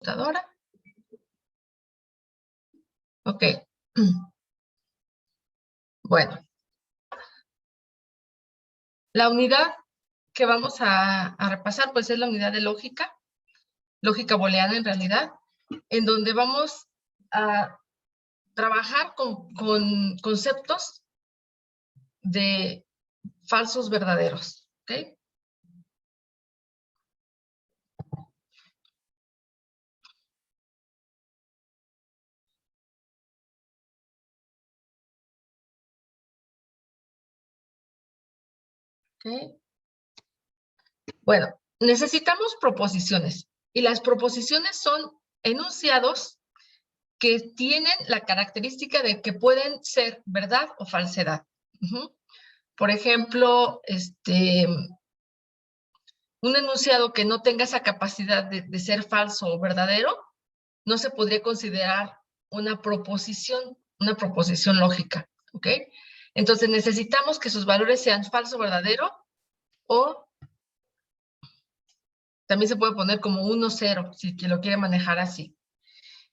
computadora. Ok. Bueno. La unidad que vamos a repasar, pues es la unidad de lógica booleana en realidad, en donde vamos a trabajar con conceptos de falsos verdaderos, ¿ok? ¿Ok? Bueno, necesitamos proposiciones, y las proposiciones son enunciados que tienen la característica de que pueden ser verdad o falsedad. Por ejemplo, un enunciado que no tenga esa capacidad de ser falso o verdadero, no se podría considerar una proposición lógica, ¿ok? Entonces necesitamos que sus valores sean falso o verdadero, o también se puede poner como 1, 0, si lo quiere manejar así.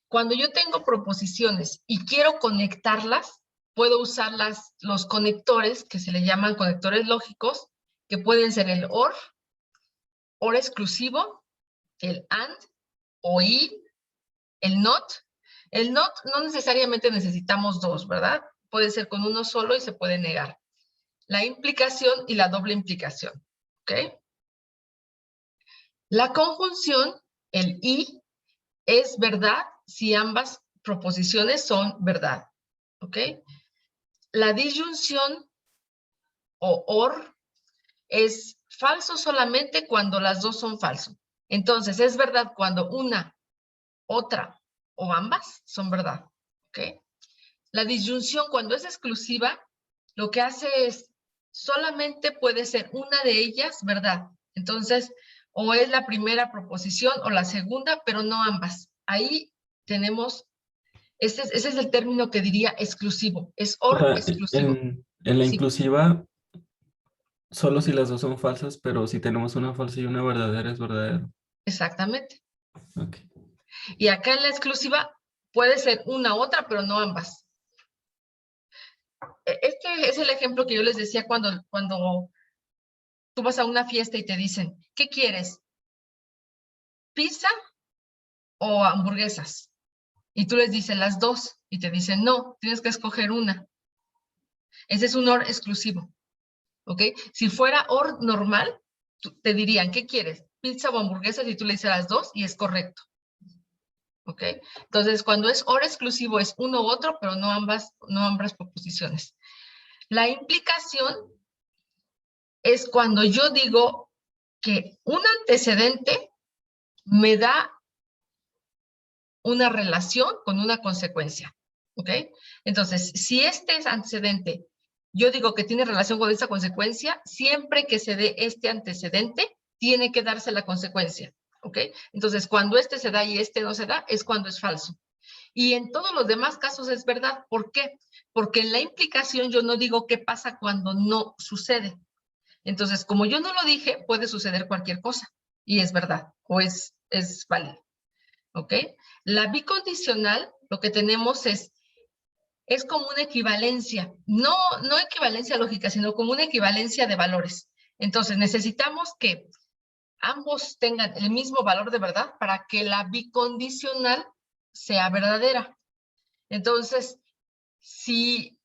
Cuando yo tengo proposiciones y quiero conectarlas, puedo usar los conectores que se le llaman conectores lógicos, que pueden ser el OR exclusivo, el AND o y, el NOT. El NOT no necesariamente necesitamos dos, ¿verdad? Puede ser con uno solo y se puede negar. La implicación y la doble implicación, ¿ok? La conjunción, el y, es verdad si ambas proposiciones son verdad, ¿ok? La disyunción o OR es falso solamente cuando las dos son falso. Entonces, es verdad cuando una, otra o ambas son verdad, ¿ok? La disyunción, cuando es exclusiva, lo que hace es solamente puede ser una de ellas verdad. Entonces, o es la primera proposición o la segunda, pero no ambas. Ahí tenemos, ese es el término que diría exclusivo, es O OR sea, exclusivo. en la Sí, inclusiva, solo si las dos son falsas, pero si tenemos una falsa y una verdadera, es verdadero. exactamente. Ok. Y acá en la exclusiva puede ser una u otra, pero no ambas. Este es el ejemplo que yo les decía cuando tú vas a una fiesta y te dicen, ¿qué quieres? ¿Pizza o hamburguesas? Y tú les dices las dos y te dicen, no, tienes que escoger una. Ese es un OR exclusivo, ¿ok? Si fuera OR normal, te dirían, ¿qué quieres? ¿Pizza o hamburguesas? Y tú le dices las dos y es correcto, ¿ok? Entonces, cuando es OR exclusivo es uno u otro, pero no ambas proposiciones. La implicación es cuando yo digo que un antecedente me da una relación con una consecuencia, ¿ok? Entonces, si este es antecedente, yo digo que tiene relación con esa consecuencia, siempre que se dé este antecedente, tiene que darse la consecuencia, ¿ok? Entonces, cuando este se da y este no se da, es cuando es falso. Y en todos los demás casos es verdad. ¿Por qué? Porque en la implicación yo no digo qué pasa cuando no sucede. Entonces, como yo no lo dije, puede suceder cualquier cosa y es verdad o es válido. ¿Ok? La bicondicional, lo que tenemos es como una equivalencia, no equivalencia lógica, sino como una equivalencia de valores. Entonces, necesitamos que ambos tengan el mismo valor de verdad para que la bicondicional sea verdadera. Entonces, si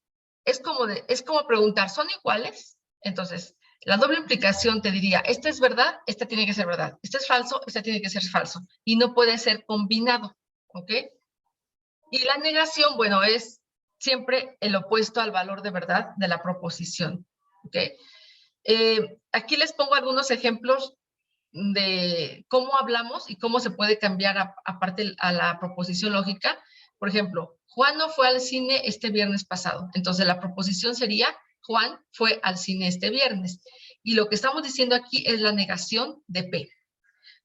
es como preguntar, ¿son iguales? Entonces, la doble implicación te diría, esta es verdad, esta tiene que ser verdad. Este es falso, esta tiene que ser falso. Y no puede ser combinado, ¿ok? Y la negación, bueno, es siempre el opuesto al valor de verdad de la proposición, ¿ok? Aquí les pongo algunos ejemplos de cómo hablamos y cómo se puede cambiar aparte a la proposición lógica. Por ejemplo, Juan no fue al cine este viernes pasado. Entonces, la proposición sería, Juan fue al cine este viernes. Y lo que estamos diciendo aquí es la negación de P.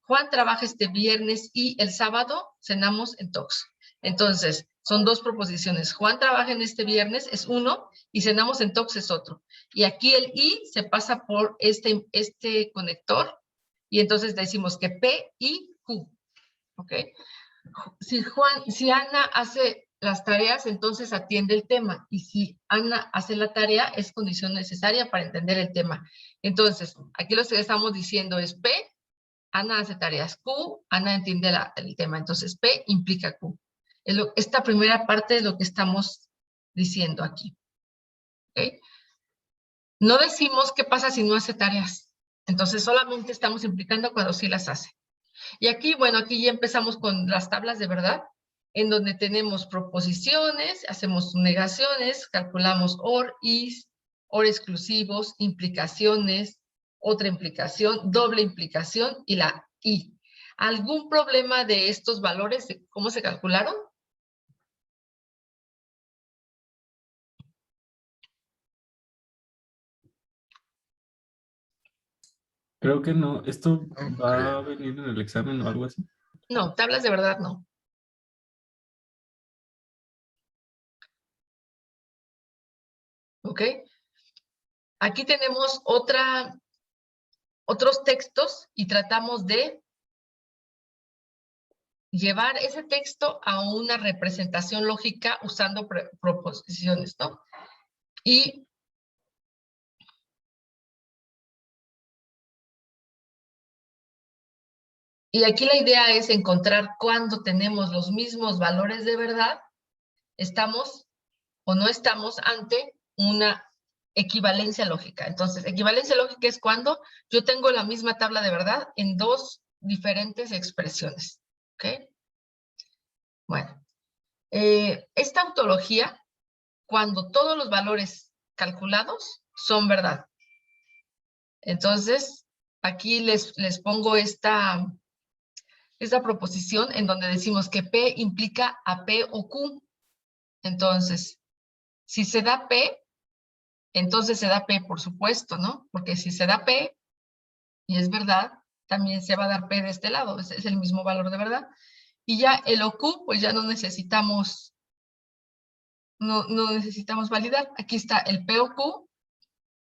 Juan trabaja este viernes y el sábado cenamos en Tox. Entonces, son dos proposiciones. Juan trabaja en este viernes, es uno, y cenamos en Tox es otro. Y aquí el I se pasa por este conector, y entonces decimos que P, I, Q. ¿Ok? Si Ana hace las tareas, entonces atiende el tema. Y si Ana hace la tarea, es condición necesaria para entender el tema. Entonces, aquí lo que estamos diciendo es P, Ana hace tareas. Q, Ana entiende el tema. Entonces, P implica Q. Esta primera parte es lo que estamos diciendo aquí. ¿Okay? No decimos qué pasa si no hace tareas. Entonces, solamente estamos implicando cuando sí las hace. Y aquí, bueno, aquí ya empezamos con las tablas de verdad, en donde tenemos proposiciones, hacemos negaciones, calculamos OR, IS, OR exclusivos, implicaciones, otra implicación, doble implicación y la I. ¿Algún problema de estos valores, de cómo se calcularon? Creo que no. ¿Esto va a venir en el examen o algo así? No, tablas de verdad no. ¿Ok? Aquí tenemos otros textos y tratamos de llevar ese texto a una representación lógica usando proposiciones, ¿no? Y aquí la idea es encontrar cuando tenemos los mismos valores de verdad, estamos o no estamos ante una equivalencia lógica. Entonces, equivalencia lógica es cuando yo tengo la misma tabla de verdad en dos diferentes expresiones. ¿Ok? Bueno, esta ontología, cuando todos los valores calculados son verdad. Entonces, aquí les pongo esta proposición en donde decimos que P implica a P o Q. Entonces, si se da P, entonces se da P, por supuesto, ¿no? Porque si se da P, y es verdad, también se va a dar P de este lado, es el mismo valor de verdad. Y ya el o Q, pues ya no necesitamos validar. Aquí está el P o Q.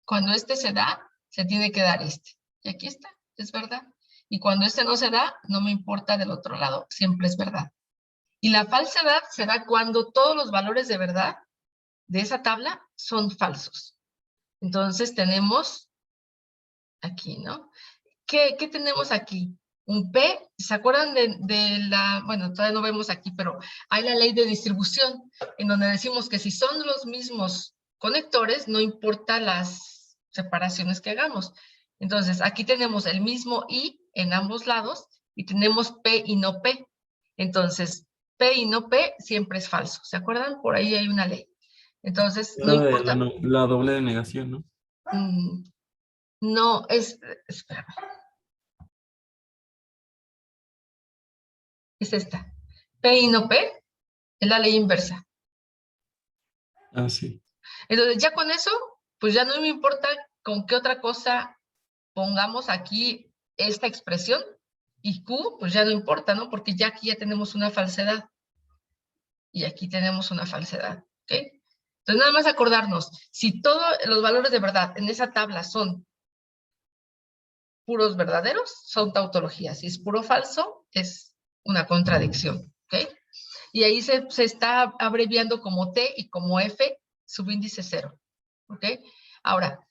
Cuando este se da, se tiene que dar este. Y aquí está, es verdad. Y cuando este no se da, no me importa del otro lado, siempre es verdad. Y la falsedad se da cuando todos los valores de verdad de esa tabla son falsos. Entonces tenemos aquí, ¿no? ¿Qué tenemos aquí? Un P, ¿se acuerdan de la, bueno, todavía no vemos aquí, pero hay la ley de distribución, en donde decimos que si son los mismos conectores, no importa las separaciones que hagamos. Entonces, aquí tenemos el mismo I en ambos lados y tenemos P y no P. Entonces, P y no P siempre es falso. ¿Se acuerdan? Por ahí hay una ley. Entonces, no La de importa. la doble de negación, ¿no? No, espérame, es esta. P y no P es la ley inversa. Ah, sí. Entonces, ya con eso, pues ya no me importa con qué otra cosa pongamos aquí esta expresión. Y Q, pues ya no importa, ¿no? Porque ya aquí ya tenemos una falsedad. Y aquí tenemos una falsedad, ¿ok? Entonces, nada más acordarnos, si todos los valores de verdad en esa tabla son puros verdaderos, son tautologías. Si es puro falso, es una contradicción, ¿ok? Y ahí se está abreviando como T y como F, subíndice 0, ¿ok? Ahora,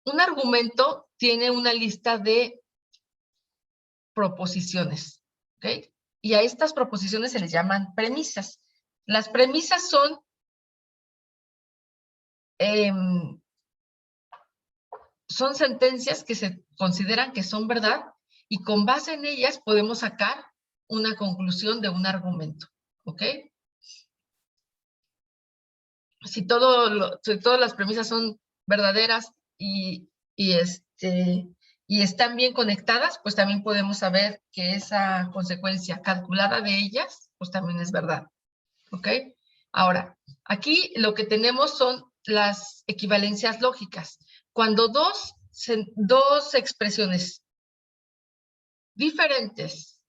un argumento tiene una lista de proposiciones, ¿ok? Y a estas proposiciones se les llaman premisas. Las premisas son sentencias que se consideran que son verdad y con base en ellas podemos sacar una conclusión de un argumento, ¿ok? Si todas las premisas son verdaderas y están bien conectadas, pues también podemos saber que esa consecuencia calculada de ellas, pues también es verdad, ¿ok? Ahora, aquí lo que tenemos son las equivalencias lógicas. Cuando dos expresiones diferentes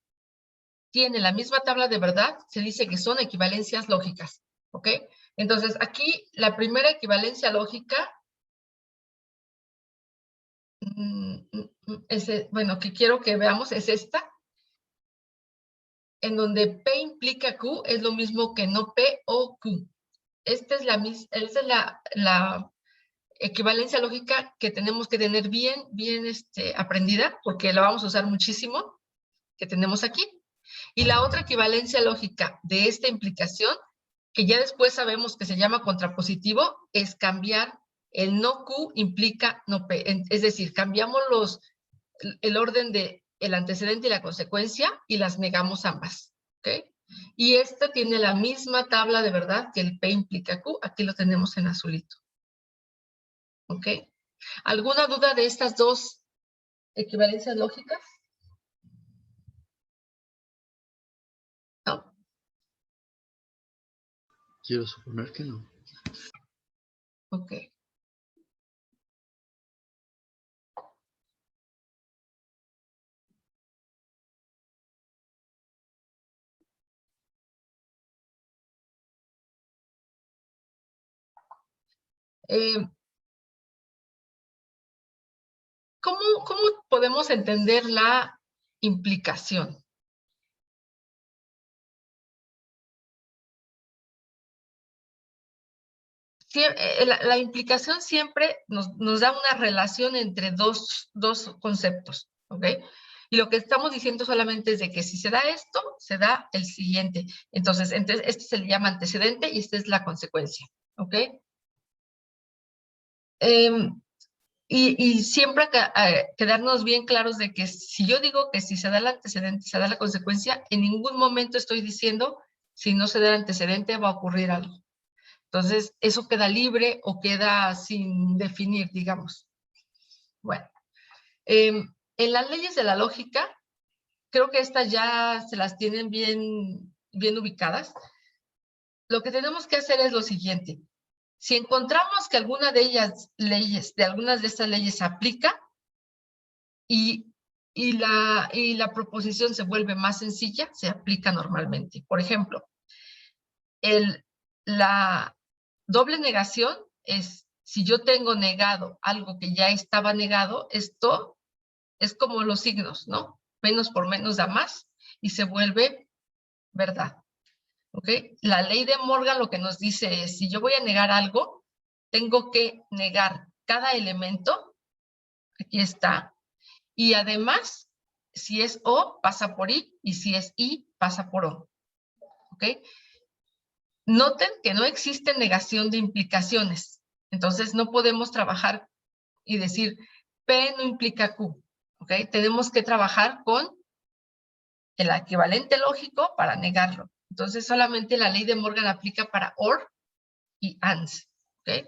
tienen la misma tabla de verdad, se dice que son equivalencias lógicas, ¿ok? Entonces, aquí la primera equivalencia lógica, bueno, que quiero que veamos es esta. en donde P implica Q es lo mismo que no P o Q. Esta es la equivalencia lógica que tenemos que tener bien aprendida, porque la vamos a usar muchísimo, que tenemos aquí. Y la otra equivalencia lógica de esta implicación, que ya después sabemos que se llama contrapositivo, es cambiar el no Q implica no P. Es decir, cambiamos el orden de el antecedente y la consecuencia y las negamos ambas. ¿Ok? Y esta tiene la misma tabla de verdad que el P implica Q. Aquí lo tenemos en azulito. ¿Ok? ¿Alguna duda de estas dos equivalencias lógicas? ¿No? Quiero suponer que no. Ok. ¿Cómo podemos entender la implicación? La implicación siempre nos da una relación entre dos conceptos, ¿ok? Y lo que estamos diciendo solamente es de que si se da esto, se da el siguiente. Entonces este se le llama antecedente y esta es la consecuencia, ¿ok? Y siempre quedarnos bien claros de que si yo digo que si se da el antecedente, se da la consecuencia, en ningún momento estoy diciendo si no se da el antecedente va a ocurrir algo. Entonces, eso queda libre o queda sin definir, digamos. Bueno, en las leyes de la lógica, creo que estas ya se las tienen bien ubicadas. Lo que tenemos que hacer es lo siguiente. Si encontramos que alguna de algunas de estas leyes aplica y la proposición se vuelve más sencilla, se aplica normalmente. Por ejemplo, la doble negación es, si yo tengo negado algo que ya estaba negado, esto es como los signos, ¿no? Menos por menos da más y se vuelve verdad. ¿Ok? La ley de Morgan lo que nos dice es, si yo voy a negar algo, tengo que negar cada elemento, aquí está, y además, si es O, pasa por I, y si es I, pasa por O. ¿Ok? Noten que no existe negación de implicaciones. Entonces, no podemos trabajar y decir P no implica Q. ¿Ok? Tenemos que trabajar con el equivalente lógico para negarlo. Entonces, solamente la ley de Morgan aplica para OR y AND. ¿Ok?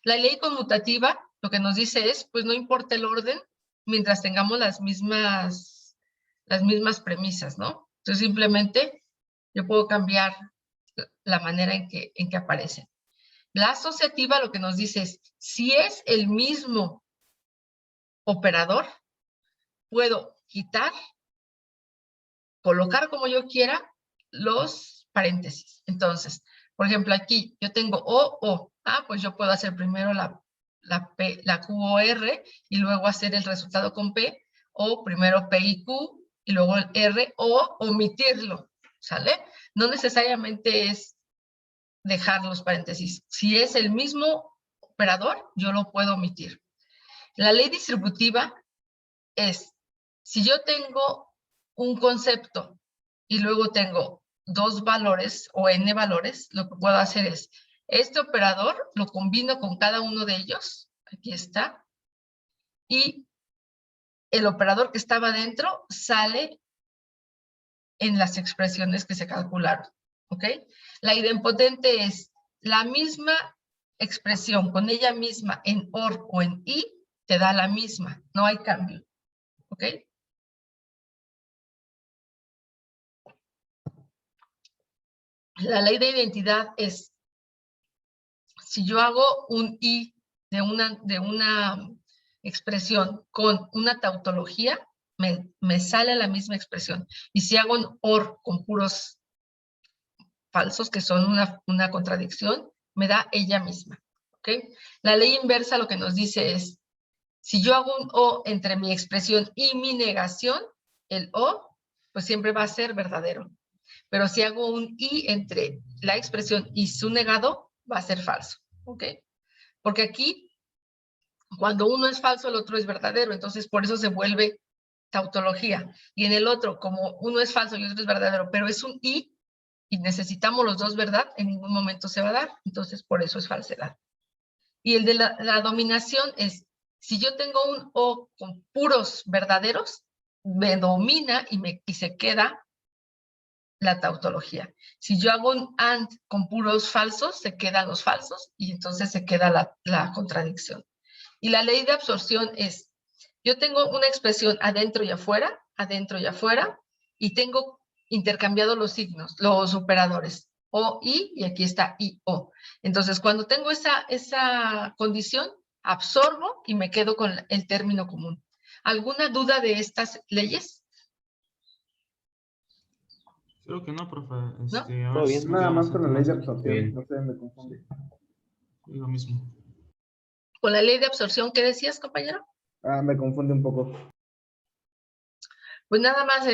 La ley conmutativa lo que nos dice es, pues no importa el orden mientras tengamos las mismas premisas, ¿no? Entonces, simplemente yo puedo cambiar la manera en que aparecen. La asociativa lo que nos dice es, si es el mismo operador, puedo quitar, colocar como yo quiera los paréntesis. Entonces, por ejemplo, aquí yo tengo O. Pues yo puedo hacer primero la QOR y luego hacer el resultado con P, o primero P y Q y luego el R, o omitirlo, ¿sale? No necesariamente es dejar los paréntesis. Si es el mismo operador, yo lo puedo omitir. La ley distributiva es, si yo tengo un concepto y luego tengo dos valores o n valores, lo que puedo hacer es, este operador lo combino con cada uno de ellos, aquí está, y el operador que estaba dentro sale en las expresiones que se calcularon, ¿ok? La idempotente es la misma expresión con ella misma en OR o en I, te da la misma, no hay cambio, ¿ok? La ley de identidad es, si yo hago un I de una expresión con una tautología, me sale la misma expresión. Y si hago un OR con puros falsos, que son una contradicción, me da ella misma. ¿Ok? La ley inversa lo que nos dice es, si yo hago un O entre mi expresión y mi negación, el O, pues siempre va a ser verdadero. Pero si hago un y entre la expresión y su negado, va a ser falso, ¿ok? Porque aquí, cuando uno es falso, el otro es verdadero, entonces por eso se vuelve tautología. Y en el otro, como uno es falso y el otro es verdadero, pero es un y necesitamos los dos, ¿verdad? En ningún momento se va a dar, entonces por eso es falsedad. Y el de la dominación es, si yo tengo un o con puros verdaderos, me domina y se queda la tautología. Si yo hago un and con puros falsos, se quedan los falsos y entonces se queda la contradicción. Y la ley de absorción es, yo tengo una expresión adentro y afuera, y tengo intercambiados los signos, los operadores, o, y aquí está i, o. Entonces, cuando tengo esa condición, absorbo y me quedo con el término común. ¿Alguna duda de estas leyes? Creo que no, profe. ¿No? A ver Todo si bien. me Nada queda más con la ley de bastante absorción, Bien. no sé, me confunde. Es lo mismo. Con la ley de absorción, ¿qué decías, compañero? Me confunde un poco. Pues nada más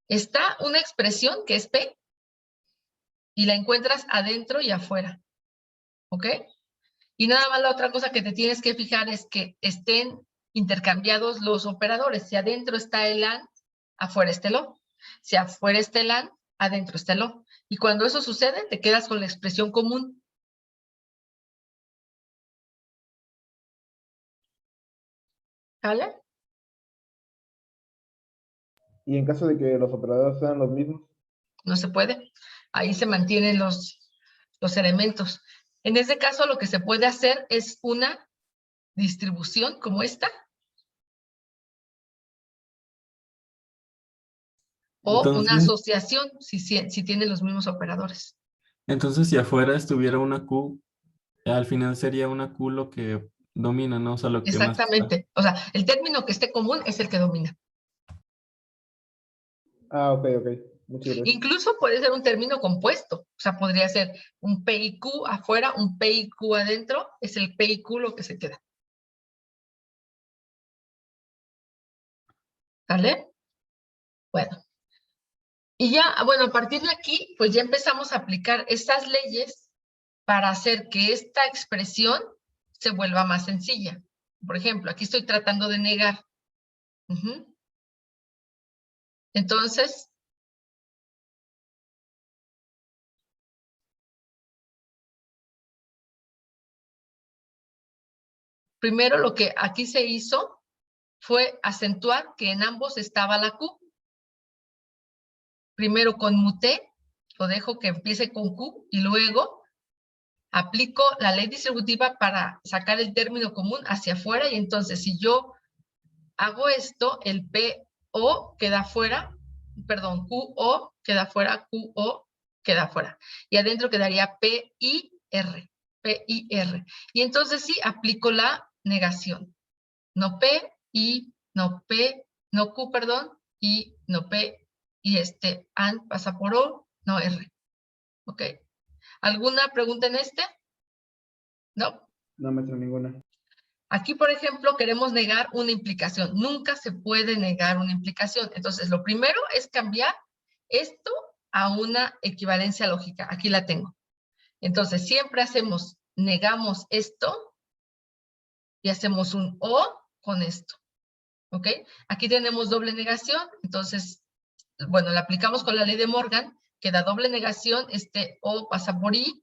está una expresión que es P y la encuentras adentro y afuera, ¿ok? Y nada más la otra cosa que te tienes que fijar es que estén intercambiados los operadores. Si adentro está el AND, afuera está el O. Si afuera está el AND, adentro está el O. Y cuando eso sucede, te quedas con la expresión común. ¿Vale? Y en caso de que los operadores sean los mismos, No se puede. Ahí se mantienen los elementos. En ese caso, lo que se puede hacer es una distribución como esta, o una Entonces, asociación si tiene los mismos operadores. entonces si afuera estuviera una Q, al final sería una Q lo que domina, ¿no? O sea, lo que más está. Exactamente. O sea, el término que esté común es el que domina. ok, muchas gracias. Incluso puede ser un término compuesto. O sea, podría ser un P y Q afuera, un P y Q adentro. Es el P y Q lo que se queda. ¿Vale? Bueno. Y ya, bueno, a partir de aquí, pues ya empezamos a aplicar estas leyes para hacer que esta expresión se vuelva más sencilla. Por ejemplo, aquí estoy tratando de negar. Entonces, primero lo que aquí se hizo fue acentuar que en ambos estaba la Q. Primero conmuté, lo dejo que empiece con Q y luego aplico la ley distributiva para sacar el término común hacia afuera y entonces si yo hago esto, el PO queda fuera, perdón, QO queda fuera, QO queda fuera. Y adentro quedaría PIR, PIR. Y entonces sí, aplico la negación. No P, I, no P, no Q, perdón, y no P, y AND pasa por O, no R. ¿Ok? ¿Alguna pregunta en este? ¿No? No me trae ninguna. Aquí, por ejemplo, queremos negar una implicación. Nunca se puede negar una implicación. Entonces, lo primero es cambiar esto a una equivalencia lógica. Aquí la tengo. Entonces, siempre negamos esto y hacemos un O con esto. ¿Ok? Aquí tenemos doble negación. Entonces, bueno, la aplicamos con la ley de Morgan. Queda doble negación, O pasa por I,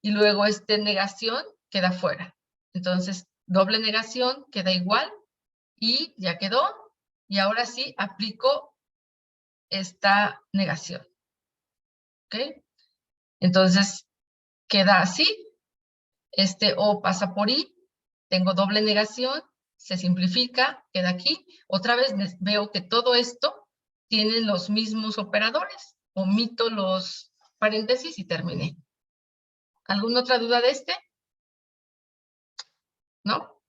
y luego negación queda fuera. Entonces, doble negación queda igual, y ya quedó, y ahora sí aplico esta negación. ¿Ok? Entonces, queda así, O pasa por I, tengo doble negación, se simplifica, queda aquí. Otra vez veo que todo esto tiene los mismos operadores, omito los paréntesis y terminé. ¿Alguna otra duda de ¿No?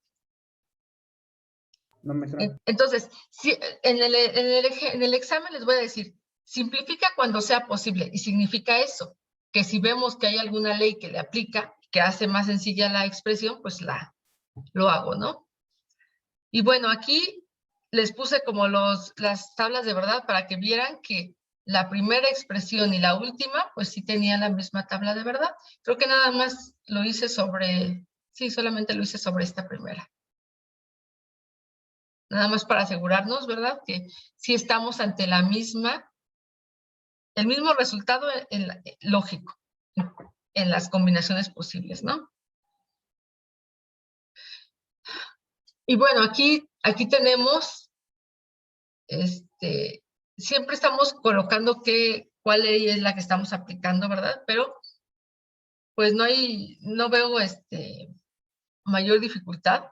No me trae. Entonces, si, en el examen les voy a decir, simplifica cuando sea posible, y significa eso, que si vemos que hay alguna ley que le aplica, que hace más sencilla la expresión, pues lo hago, ¿no? Y bueno, aquí les puse como las tablas de verdad para que vieran que la primera expresión y la última, pues sí tenían la misma tabla de verdad. Creo que nada más lo hice sobre, sí, solamente lo hice sobre esta primera. Nada más para asegurarnos, ¿verdad? Que sí estamos ante la misma, el mismo resultado lógico en las combinaciones posibles, ¿no? Y bueno, aquí tenemos, siempre estamos colocando cuál ley es la que estamos aplicando, ¿verdad? Pero pues no veo mayor dificultad.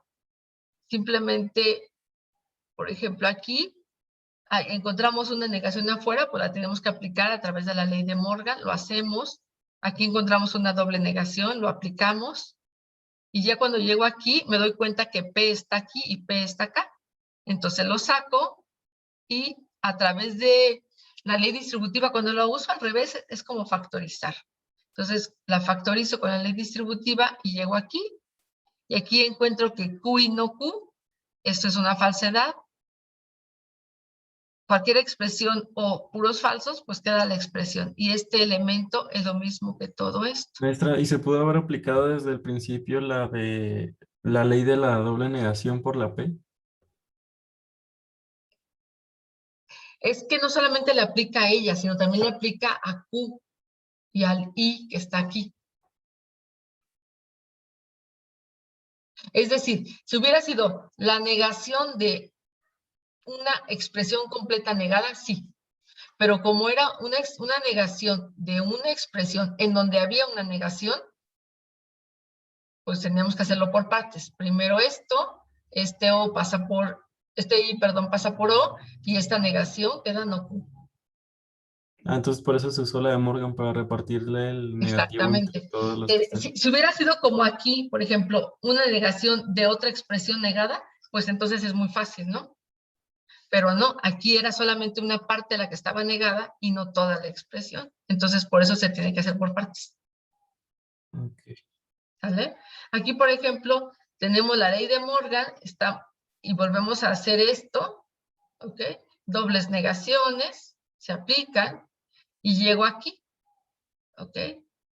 Simplemente, por ejemplo, aquí encontramos una negación afuera, pues la tenemos que aplicar a través de la ley de Morgan, lo hacemos. Aquí encontramos una doble negación, lo aplicamos. Y ya cuando llego aquí, me doy cuenta que P está aquí y P está acá. Entonces lo saco y a través de la ley distributiva, cuando lo uso al revés, es como factorizar. Entonces la factorizo con la ley distributiva y llego aquí. Y aquí encuentro que Q y no Q, esto es una falsedad. Cualquier expresión o puros falsos, pues queda la expresión. Y este elemento es lo mismo que todo esto. Maestra, ¿y se pudo haber aplicado desde el principio la ley de la doble negación por la P? Es que no solamente le aplica a ella, sino también le aplica a Q y al I que está aquí. Es decir, si hubiera sido la negación de una expresión completa negada, sí. Pero como era una negación de una expresión en donde había una negación, pues teníamos que hacerlo por partes. Primero esto, O pasa por, I, perdón, pasa por O, y esta negación queda no Q. Ah, entonces por eso se usó la de Morgan para repartirle el negativo entre Exactamente. todos los que están. Si hubiera sido como aquí, por ejemplo, una negación de otra expresión negada, pues entonces es muy fácil, ¿no? Pero no, aquí era solamente una parte la que estaba negada y no toda la expresión. Entonces, por eso se tiene que hacer por partes. Okay. ¿Sale? Aquí, por ejemplo, tenemos la ley de Morgan, y volvemos a hacer esto, ¿ok? Dobles negaciones, se aplican, y llego aquí, ¿ok?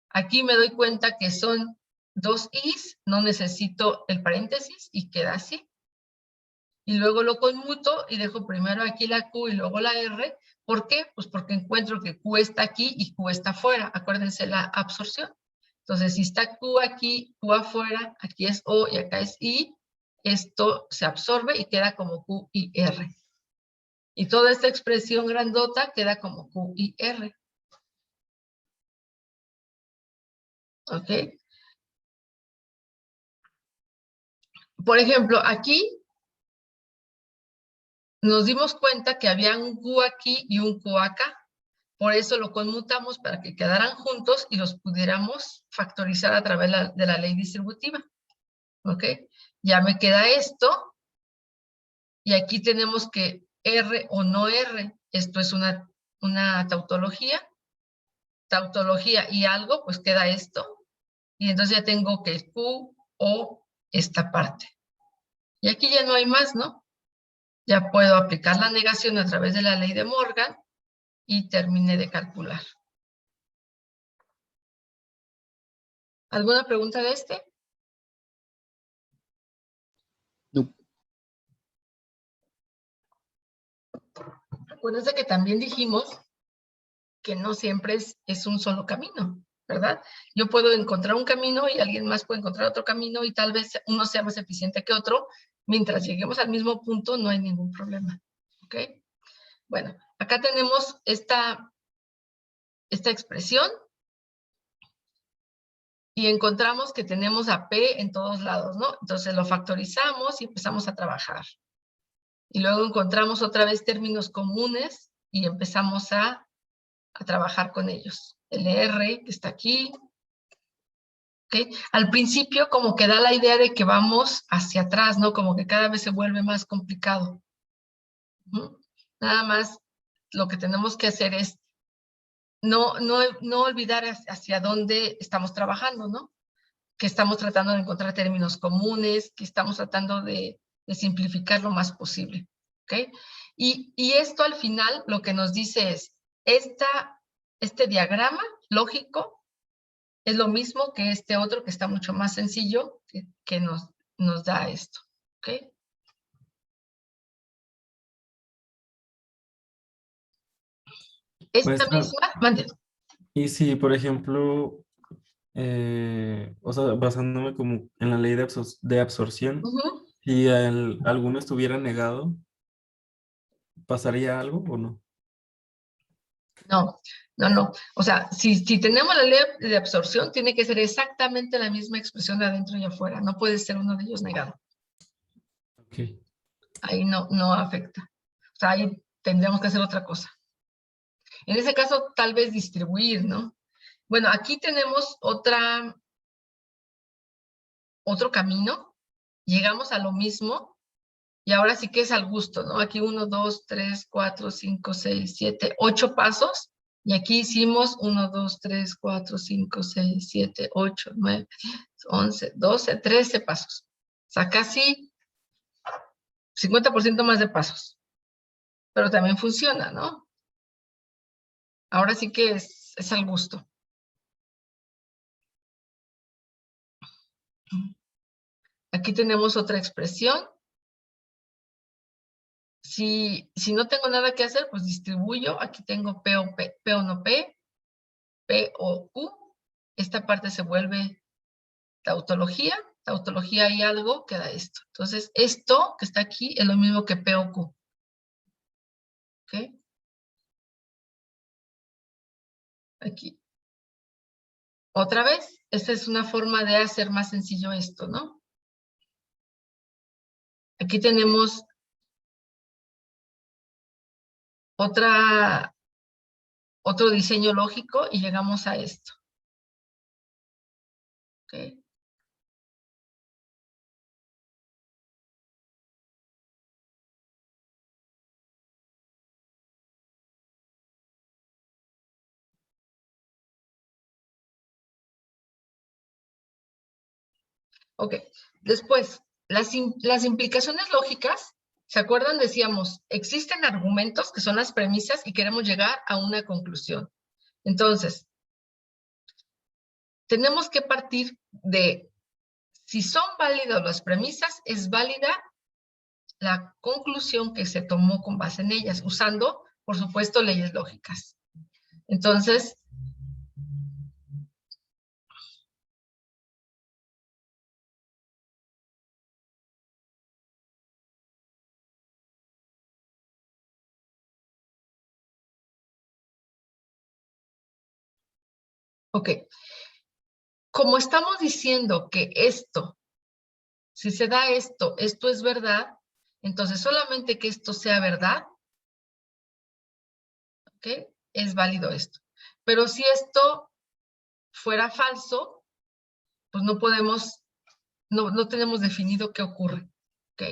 Aquí me doy cuenta que son dos Is, no necesito el paréntesis, y queda así. Y luego lo conmuto y dejo primero aquí la Q y luego la R. ¿Por qué? Pues porque encuentro que Q está aquí y Q está afuera. Acuérdense la absorción. Entonces, si está Q aquí, Q afuera, aquí es O y acá es I, esto se absorbe y queda como Q y R. Y toda esta expresión grandota queda como Q y R. ¿Ok? Por ejemplo, aquí nos dimos cuenta que había un Q aquí y un Q acá. Por eso lo conmutamos para que quedaran juntos y los pudiéramos factorizar a través de la ley distributiva. ¿Ok? Ya me queda esto. Y aquí tenemos que R o no R. Esto es una tautología. Tautología y algo, pues queda esto. Y entonces ya tengo que Q o esta parte. Y aquí ya no hay más, ¿no? Ya puedo aplicar la negación a través de la ley de Morgan y terminé de calcular. ¿Alguna pregunta de este? No. Acuérdense que también dijimos que no siempre es un solo camino, ¿verdad? Yo puedo encontrar un camino y alguien más puede encontrar otro camino y tal vez uno sea más eficiente que otro. Mientras lleguemos al mismo punto, no hay ningún problema. ¿Ok? Bueno, acá tenemos esta expresión y encontramos que tenemos a P en todos lados, ¿no? Entonces lo factorizamos y empezamos a trabajar. Y luego encontramos otra vez términos comunes y empezamos a trabajar con ellos. LR, que está aquí. ¿Okay? Al principio como que da la idea de que vamos hacia atrás, ¿no? Como que cada vez se vuelve más complicado. Nada más lo que tenemos que hacer es no olvidar hacia dónde estamos trabajando, ¿no? Que estamos tratando de encontrar términos comunes, que estamos tratando de simplificar lo más posible. ¿Ok? Y esto al final lo que nos dice es, este diagrama lógico es lo mismo que este otro que está mucho más sencillo que nos da esto. ¿Ok? Esta Maestra, misma, mande. y si, por ejemplo, o sea, basándome como en la ley de absorción, Ujú. si alguno estuviera negado, ¿pasaría algo o no? No, no, no. O sea, si tenemos la ley de absorción, tiene que ser exactamente la misma expresión de adentro y afuera. No puede ser uno de ellos negado. Ok. Ahí no afecta. O sea, ahí tendríamos que hacer otra cosa. En ese caso, tal vez distribuir, ¿no? Bueno, aquí tenemos otro camino. Llegamos a lo mismo. Y ahora sí que es al gusto, ¿no? Aquí 1, 2, 3, 4, 5, 6, 7, 8 pasos. Y aquí hicimos 1, 2, 3, 4, 5, 6, 7, 8, 9, 10, 11, 12, 13 pasos. O sea, casi 50% más de pasos. Pero también funciona, ¿no? Ahora sí que es al gusto. Aquí tenemos otra expresión. Si no tengo nada que hacer, pues distribuyo. Aquí tengo P o P, P o no P, P o Q. Esta parte se vuelve tautología. Tautología y algo, queda esto. Entonces, esto que está aquí es lo mismo que P o Q. ¿Ok? Aquí. Otra vez, esta es una forma de hacer más sencillo esto, ¿no? Aquí tenemos otro diseño lógico y llegamos a esto. ¿Ok? Ok. Después, las implicaciones lógicas, ¿se acuerdan? Decíamos, existen argumentos que son las premisas y queremos llegar a una conclusión. Entonces, tenemos que partir de si son válidas las premisas, es válida la conclusión que se tomó con base en ellas, usando, por supuesto, leyes lógicas. Entonces, ok, como estamos diciendo que esto, si se da esto es verdad, entonces solamente que esto sea verdad, ok, es válido esto. Pero si esto fuera falso, pues no podemos, no tenemos definido qué ocurre, ok.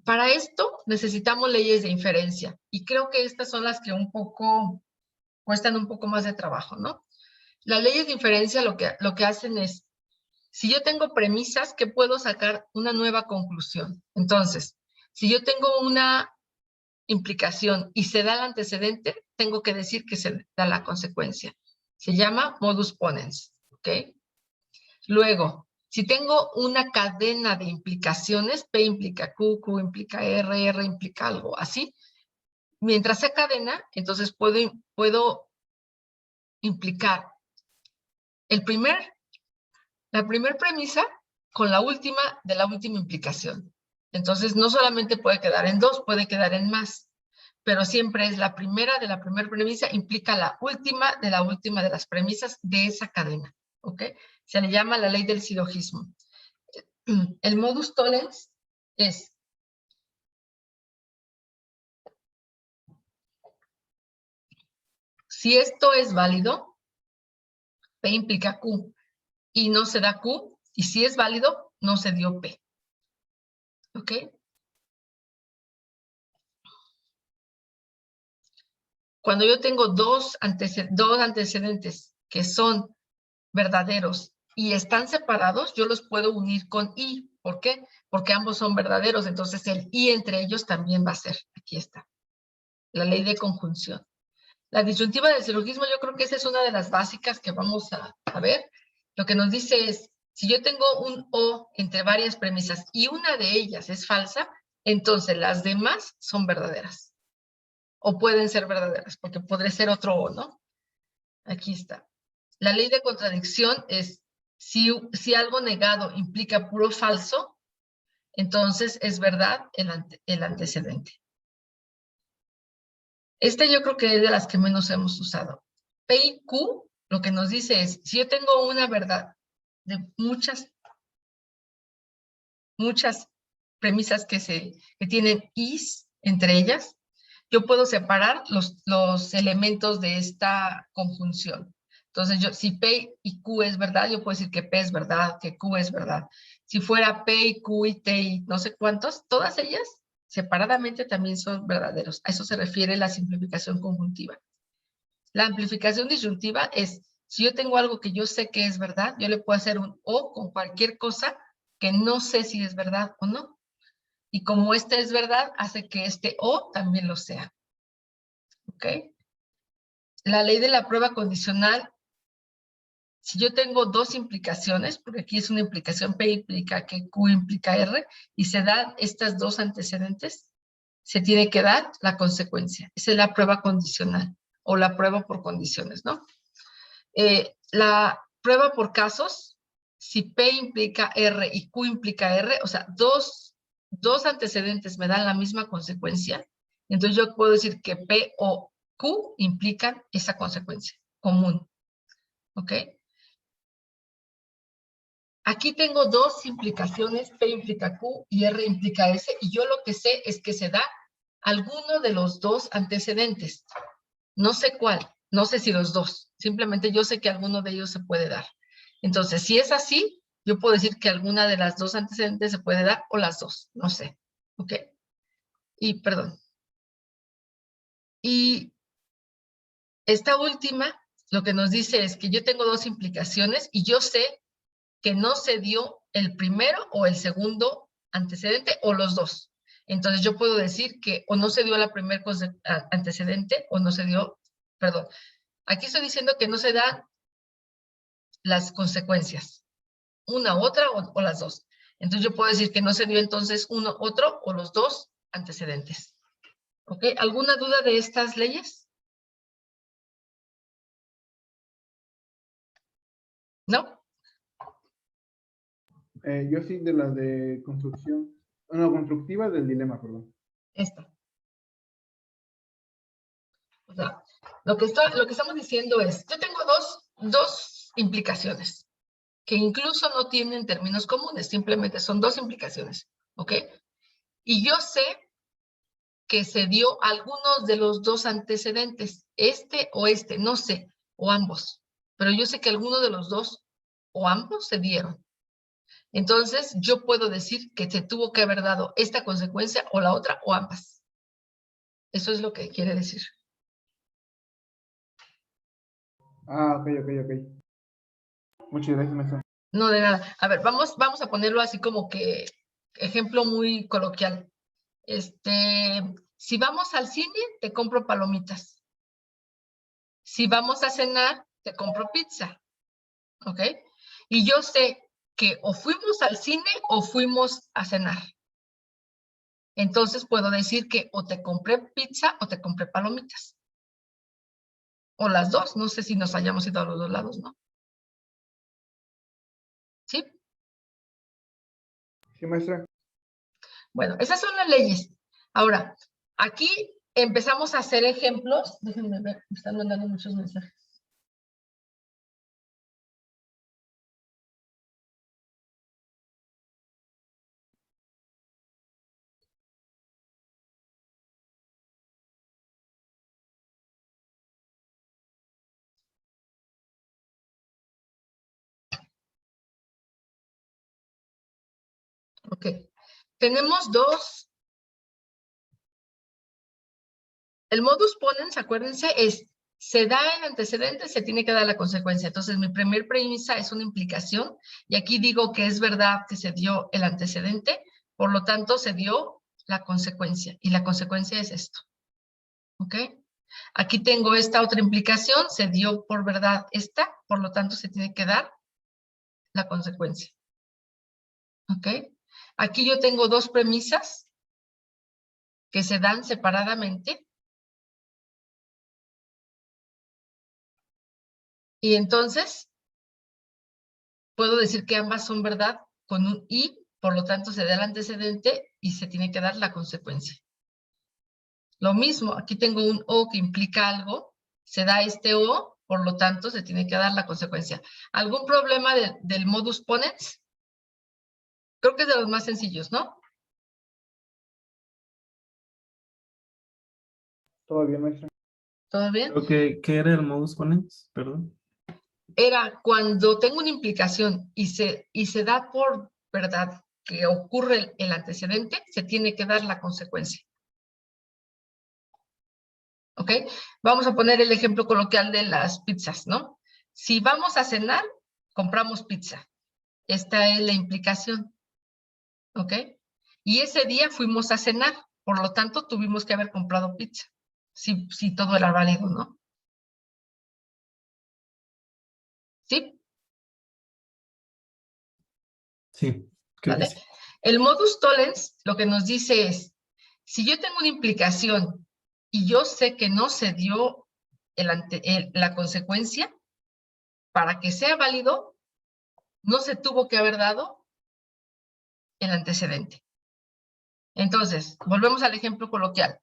Para esto necesitamos leyes de inferencia y creo que estas son las que un poco cuestan un poco más de trabajo, ¿no? Las leyes de inferencia lo que hacen es, si yo tengo premisas, que puedo sacar una nueva conclusión. Entonces, si yo tengo una implicación y se da el antecedente, tengo que decir que se da la consecuencia. Se llama modus ponens, ¿ok? Luego, si tengo una cadena de implicaciones, P implica Q, Q implica R, R implica algo, así. Mientras sea cadena, entonces puedo implicar la primera premisa con la última de la última implicación. Entonces, no solamente puede quedar en dos, puede quedar en más, pero siempre es la primera de la primera premisa implica la última de las premisas de esa cadena, ¿ok? Se le llama la ley del silogismo. El modus tollens es si esto es válido, P implica Q, y no se da Q, y si es válido, no se dio P. ¿Ok? Cuando yo tengo dos antecedentes que son verdaderos y están separados, yo los puedo unir con I. ¿Por qué? Porque ambos son verdaderos, entonces el I entre ellos también va a ser. Aquí está. la ley de conjunción. La disyuntiva del silogismo, yo creo que esa es una de las básicas que vamos a ver. Lo que nos dice es, si yo tengo un O entre varias premisas y una de ellas es falsa, entonces las demás son verdaderas. O pueden ser verdaderas, porque podría ser otro O, ¿no? Aquí está. La ley de contradicción es, si algo negado implica puro falso, entonces es verdad el antecedente. Yo creo que es de las que menos hemos usado. P y Q lo que nos dice es, si yo tengo una verdad de muchas premisas que tienen is entre ellas, yo puedo separar los elementos de esta conjunción. Entonces, si P y Q es verdad, yo puedo decir que P es verdad, que Q es verdad. Si fuera P y Q y T y no sé cuántos, todas ellas separadamente también son verdaderos. A eso se refiere la simplificación conjuntiva. La amplificación disyuntiva es, si yo tengo algo que yo sé que es verdad, yo le puedo hacer un O con cualquier cosa que no sé si es verdad o no. Y como este es verdad, hace que este O también lo sea. ¿Ok? La ley de la prueba condicional, si yo tengo dos implicaciones, porque aquí es una implicación, P implica que Q implica R, y se dan estas dos antecedentes, se tiene que dar la consecuencia. Esa es la prueba condicional, o la prueba por condiciones, ¿no? La prueba por casos, si P implica R y Q implica R, o sea, dos antecedentes me dan la misma consecuencia, entonces yo puedo decir que P o Q implican esa consecuencia común. ¿Ok? Aquí tengo dos implicaciones, P implica Q y R implica S, y yo lo que sé es que se da alguno de los dos antecedentes. No sé cuál, no sé si los dos, simplemente yo sé que alguno de ellos se puede dar. Entonces, si es así, yo puedo decir que alguna de las dos antecedentes se puede dar o las dos, no sé. ¿Ok? Y, perdón. Y esta última, lo que nos dice es que yo tengo dos implicaciones y yo sé que no se dio el primero o el segundo antecedente o los dos. Entonces yo puedo decir que o no se dio la primer antecedente o no se dio, perdón. Aquí estoy diciendo que no se dan las consecuencias, una u otra o las dos. Entonces yo puedo decir que no se dio entonces uno, otro o los dos antecedentes. ¿Ok? ¿Alguna duda de estas leyes? ¿No? Yo sí de la de construcción. No, constructiva del dilema, perdón. Esta. O sea, lo que estamos diciendo es, yo tengo dos implicaciones que incluso no tienen términos comunes, simplemente son dos implicaciones, ¿ok? Y yo sé que se dio algunos de los dos antecedentes, no sé, o ambos, pero yo sé que alguno de los dos o ambos se dieron. Entonces, yo puedo decir que se tuvo que haber dado esta consecuencia o la otra o ambas. Eso es lo que quiere decir. Ah, ok. Muchas gracias, maestra. No, de nada. A ver, vamos a ponerlo así como que ejemplo muy coloquial. Si vamos al cine, te compro palomitas. Si vamos a cenar, te compro pizza. ¿Ok? Y yo sé que o fuimos al cine o fuimos a cenar. Entonces puedo decir que o te compré pizza o te compré palomitas. O las dos, no sé si nos hayamos ido a los dos lados, ¿no? ¿Sí? Sí, maestra. Bueno, esas son las leyes. Ahora, aquí empezamos a hacer ejemplos. Déjenme ver, me están mandando muchos mensajes. Ok. Tenemos dos. El modus ponens, acuérdense, se da el antecedente, se tiene que dar la consecuencia. Entonces, mi primer premisa es una implicación, y aquí digo que es verdad que se dio el antecedente, por lo tanto, se dio la consecuencia, y la consecuencia es esto. ¿Ok? Aquí tengo esta otra implicación, se dio por verdad esta, por lo tanto se tiene que dar la consecuencia. ¿Ok? Aquí yo tengo dos premisas que se dan separadamente. Y entonces puedo decir que ambas son verdad con un y, por lo tanto se da el antecedente y se tiene que dar la consecuencia. Lo mismo, aquí tengo un o que implica algo, se da este o, por lo tanto se tiene que dar la consecuencia. ¿Algún problema del modus ponens? Creo que es de los más sencillos, ¿no? ¿Todo bien, maestra? ¿Todo bien? Creo que, ¿qué era el modus ponens? Perdón. Era cuando tengo una implicación y se da por verdad que ocurre el antecedente, se tiene que dar la consecuencia. ¿Ok? Vamos a poner el ejemplo coloquial de las pizzas, ¿no? Si vamos a cenar, compramos pizza. Esta es la implicación. ¿Ok? Y ese día fuimos a cenar, por lo tanto tuvimos que haber comprado pizza. Si todo era válido, ¿no? ¿Sí? Sí, creo que ¿Vale? sí. El modus tollens lo que nos dice es, si yo tengo una implicación y yo sé que no se dio la consecuencia, para que sea válido, no se tuvo que haber dado el antecedente. Entonces, volvemos al ejemplo coloquial.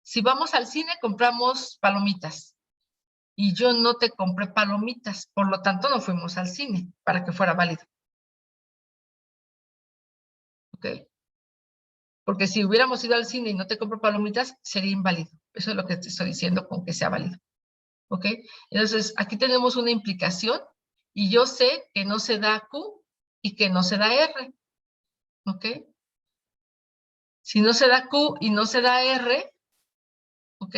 Si vamos al cine, compramos palomitas y yo no te compré palomitas, por lo tanto no fuimos al cine para que fuera válido. ¿Ok? Porque si hubiéramos ido al cine y no te compro palomitas, sería inválido. Eso es lo que te estoy diciendo con que sea válido. ¿Ok? Entonces, aquí tenemos una implicación y yo sé que no se da Q y que no se da R. ¿Ok? Si no se da Q y no se da R, ¿ok?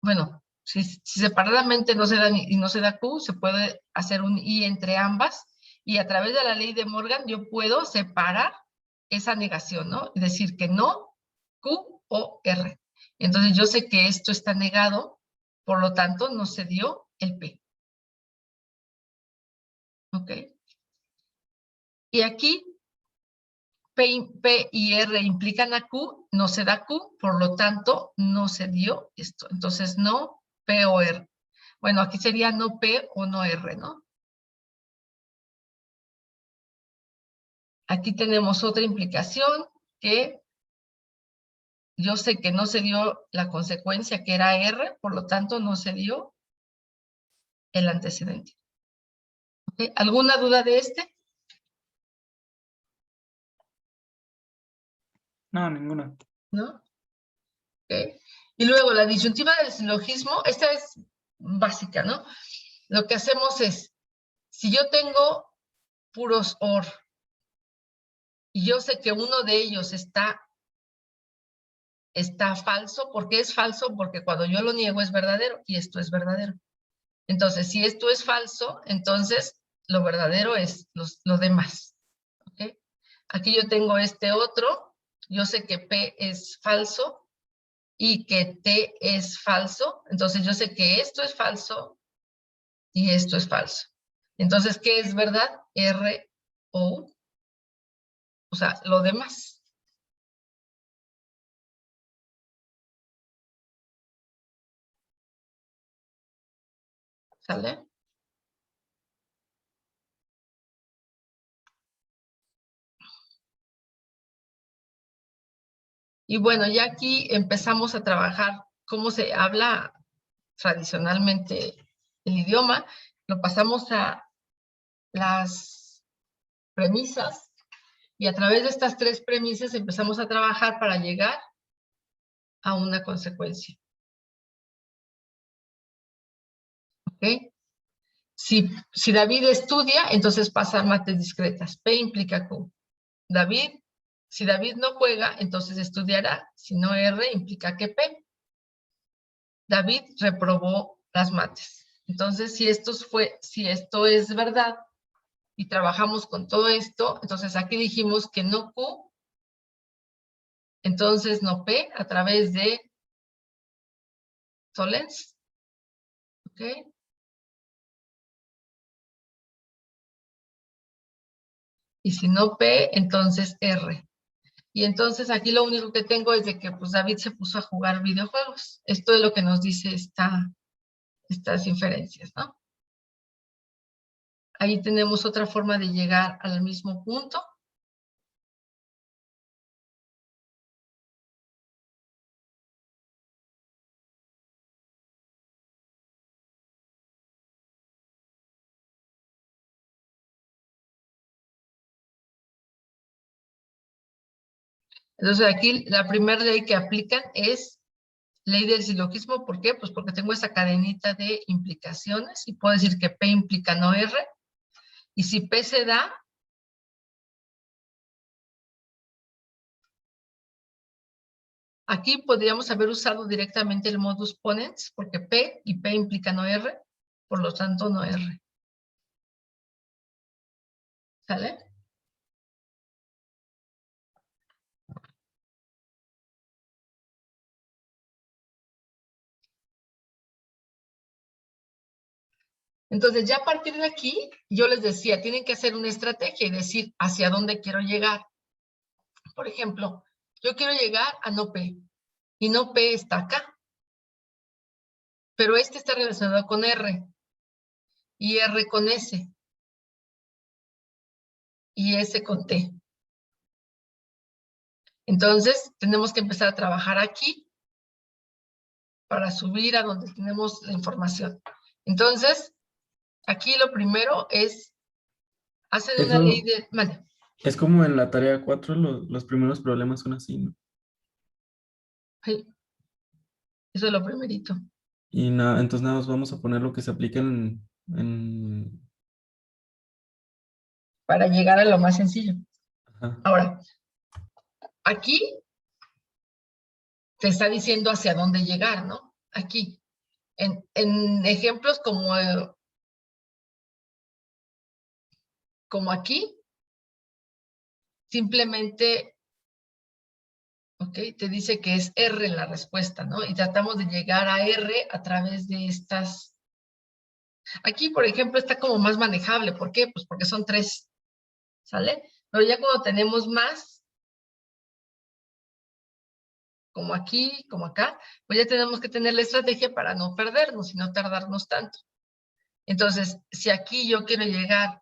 Bueno, si separadamente no se da y no se da Q, se puede hacer un I entre ambas y a través de la ley de Morgan yo puedo separar esa negación, ¿no? Es decir, que no, Q o R. Entonces yo sé que esto está negado, por lo tanto no se dio el P. ¿Ok? Y aquí P y R implican a Q, no se da Q, por lo tanto no se dio esto. Entonces no P o R. Bueno, aquí sería no P o no R, ¿no? Aquí tenemos otra implicación que yo sé que no se dio la consecuencia que era R, por lo tanto no se dio el antecedente. ¿Okay? ¿Alguna duda de este? No, ninguna. ¿No? ¿Okay? Y luego la disyuntiva del silogismo, esta es básica, ¿no? Lo que hacemos es, si yo tengo puros OR y yo sé que uno de ellos está falso, ¿por qué es falso? Porque cuando yo lo niego es verdadero y esto es verdadero. Entonces, si esto es falso, entonces lo verdadero es lo demás. ¿Okay? Aquí yo tengo este otro, yo sé que P es falso y que T es falso, entonces yo sé que esto es falso y esto es falso. Entonces, ¿qué es verdad? R o U, o sea, lo demás. ¿Sale? Y bueno, ya aquí empezamos a trabajar cómo se habla tradicionalmente el idioma, lo pasamos a las premisas y a través de estas tres premisas empezamos a trabajar para llegar a una consecuencia. ¿Ok? Si David estudia, entonces pasa a mates discretas. P implica Q. Si David no juega, entonces estudiará. Si no, R implica que P. David reprobó las mates. Entonces, si esto es verdad y trabajamos con todo esto, entonces aquí dijimos que no Q, entonces no P a través de Solens. ¿Ok? Y si no P, entonces R. Y entonces aquí lo único que tengo es de que pues David se puso a jugar videojuegos. Esto es lo que nos dice estas inferencias, ¿no? Ahí tenemos otra forma de llegar al mismo punto. Entonces aquí la primera ley que aplican es ley del silogismo. ¿Por qué? Pues porque tengo esta cadenita de implicaciones y puedo decir que P implica no R. Y si P se da, aquí podríamos haber usado directamente el modus ponens, porque P y P implica no R, por lo tanto no R. ¿Sale? Entonces, ya a partir de aquí, yo les decía, tienen que hacer una estrategia y decir hacia dónde quiero llegar. Por ejemplo, yo quiero llegar a no P, y no P está acá. Pero este está relacionado con R, y R con S, y S con T. Entonces, tenemos que empezar a trabajar aquí para subir a donde tenemos la información. Entonces, aquí lo primero es hacer una ley Eso de... Vale, es como en la tarea 4, los primeros problemas son así, ¿no? sí, eso es lo primerito. Y nada, entonces nada más vamos a poner lo que se aplica en... Para llegar a lo más sencillo. Ajá. Ahora, aquí te está diciendo hacia dónde llegar, ¿no? Aquí. En ejemplos como aquí, simplemente, ok, te dice que es R la respuesta, ¿no? Y tratamos de llegar a R a través de estas. Aquí, por ejemplo, está como más manejable. ¿Por qué? Pues porque son 3, ¿sale? Pero ya cuando tenemos más, como aquí, como acá, pues ya tenemos que tener la estrategia para no perdernos y no tardarnos tanto. Entonces, si aquí yo quiero llegar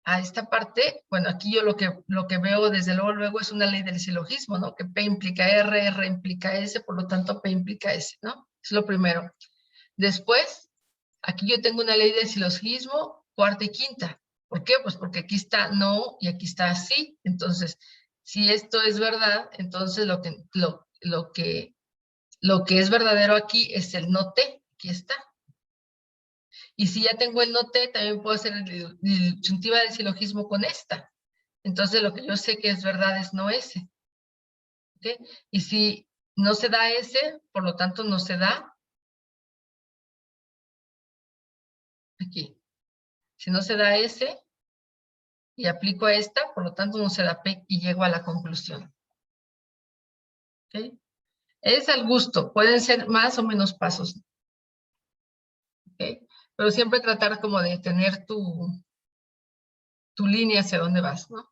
a esta parte, bueno, aquí yo lo que veo desde luego es una ley del silogismo, ¿no? Que P implica R, R implica S, por lo tanto P implica S, ¿no? Es lo primero. Después, aquí yo tengo una ley del silogismo, cuarta y quinta. ¿Por qué? Pues porque aquí está no y aquí está sí. Entonces, si esto es verdad, entonces lo que es verdadero aquí es el no T. Aquí está. Y si ya tengo el no T, también puedo hacer la disyuntiva del silogismo con esta. Entonces, lo que yo sé que es verdad es no S. ¿Okay? Y si no se da S, por lo tanto no se da aquí. Si no se da S y aplico a esta, por lo tanto no se da P y llego a la conclusión. ¿Okay? Es al gusto. Pueden ser más o menos pasos. ¿Okay? Pero siempre tratar como de tener tu línea hacia dónde vas, ¿no?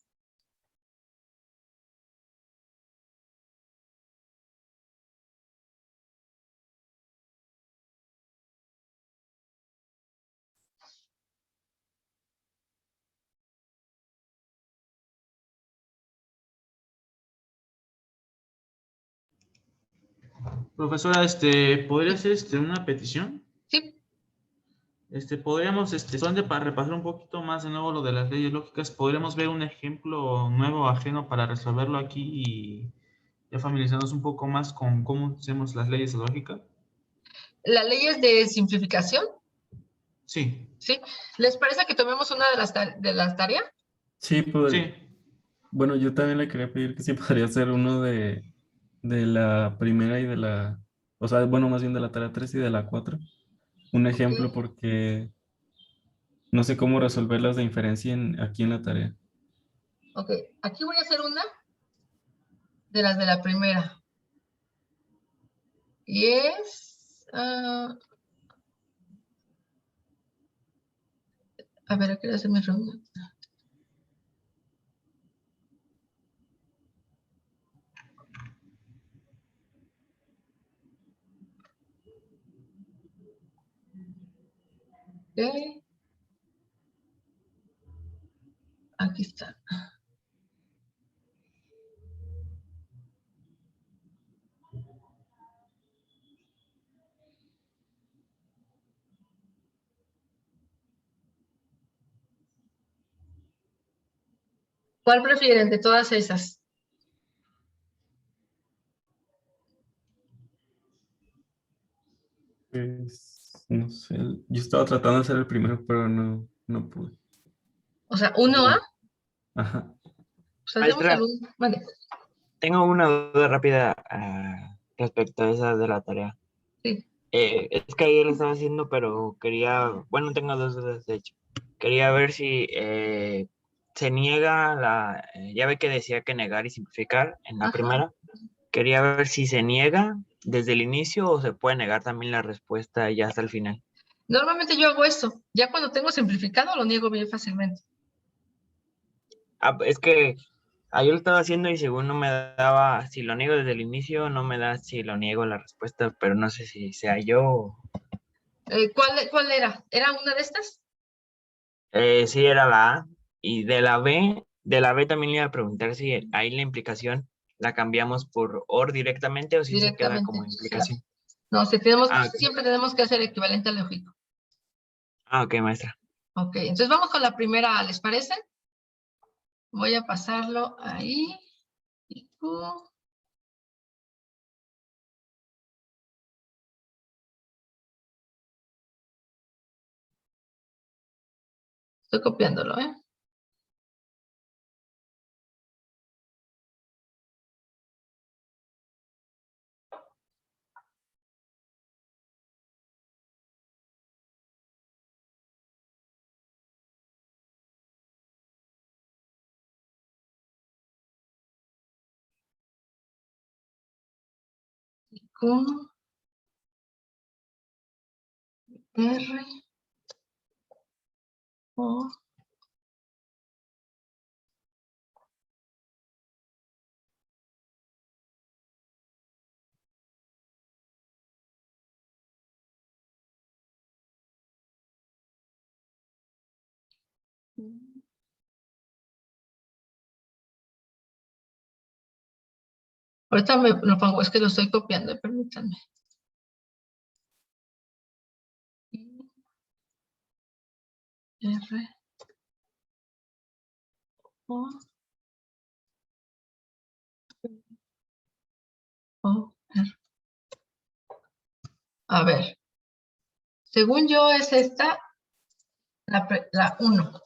Profesora, ¿podría hacer una petición? Sí, Podríamos, solamente para repasar un poquito más de nuevo lo de las leyes lógicas, podríamos ver un ejemplo nuevo ajeno para resolverlo aquí y ya familiarizarnos un poco más con cómo hacemos las leyes de lógica. las leyes de simplificación, Sí, ¿sí? ¿Les parece que tomemos una de las tareas? Sí, pues, sí. bueno, yo también le quería pedir que sí podría ser uno de la primera y de la, o sea, bueno, más bien de la tarea 3 y de la 4. Un ejemplo Ok, porque no sé cómo resolverlas de inferencia aquí en la tarea. ok. Aquí voy a hacer una de las de la primera. Y es A ver, ¿a qué hora se me reúne? Ok. Aquí está. ¿Cuál prefieren de todas esas? Pues, no sé. Yo estaba tratando de hacer el primero, pero no pude. O sea, 1A, Ajá. pues hacemos Maestra. el 1. Vale. Tengo una duda rápida respecto a esa de la tarea. Sí. Es que ayer lo estaba haciendo, pero quería, bueno, tengo dos dudas de hecho. Quería ver si se niega ya ve que decía que negar y simplificar en la Ajá. primera. Quería ver si se niega desde el inicio o se puede negar también la respuesta ya hasta el final. Normalmente yo hago esto. Ya cuando tengo simplificado lo niego bien fácilmente. Es que ayer lo estaba haciendo y según no me daba, si lo niego desde el inicio, no me da si lo niego la respuesta, pero no sé si sea yo o... ¿Cuál era? ¿Era una de estas? Sí, era la A. Y de la B también le iba a preguntar si ahí la implicación la cambiamos por OR directamente o si se queda Directamente. como implicación. No, si Ah, ok. siempre tenemos que hacer equivalente al lógico. Ok, maestra. Ok, entonces vamos con la primera, ¿les parece? Voy a pasarlo ahí. Y estoy copiándolo, ¿eh? Q, R, O. Ahorita me lo pongo, es que lo estoy copiando, permítanme. R, O, O, R. A ver, según yo es esta, la 1.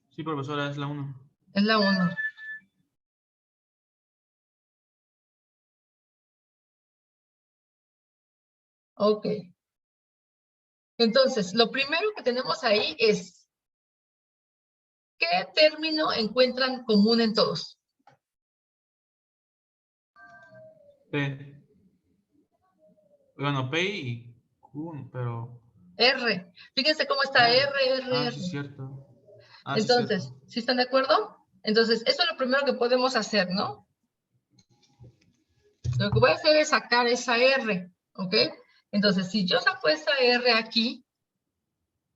Sí, profesora, es la 1. Es la 1. Ok. Entonces, lo primero que tenemos ahí es, ¿qué término encuentran común en todos? P. Bueno, P y Q, pero... R. Fíjense cómo está R, R, sí, R. cierto. Sí, Entonces, cierto. ¿sí están de acuerdo? Entonces, eso es lo primero que podemos hacer, ¿no? Lo que voy a hacer es sacar esa R, ¿ok? Entonces, si yo saco esa R aquí,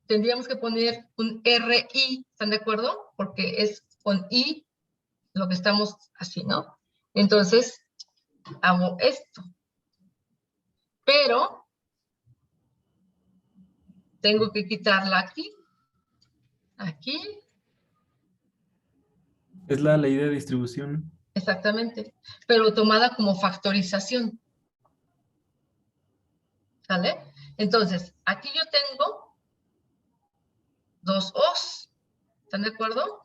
tendríamos que poner un RI, ¿están de acuerdo? Porque es con I lo que estamos así, ¿no? Entonces, hago esto. Pero tengo que quitarla aquí. Aquí. Es la ley de distribución. Exactamente. Pero tomada como factorización. ¿Sale? Entonces, aquí yo tengo dos O's. ¿Están de acuerdo?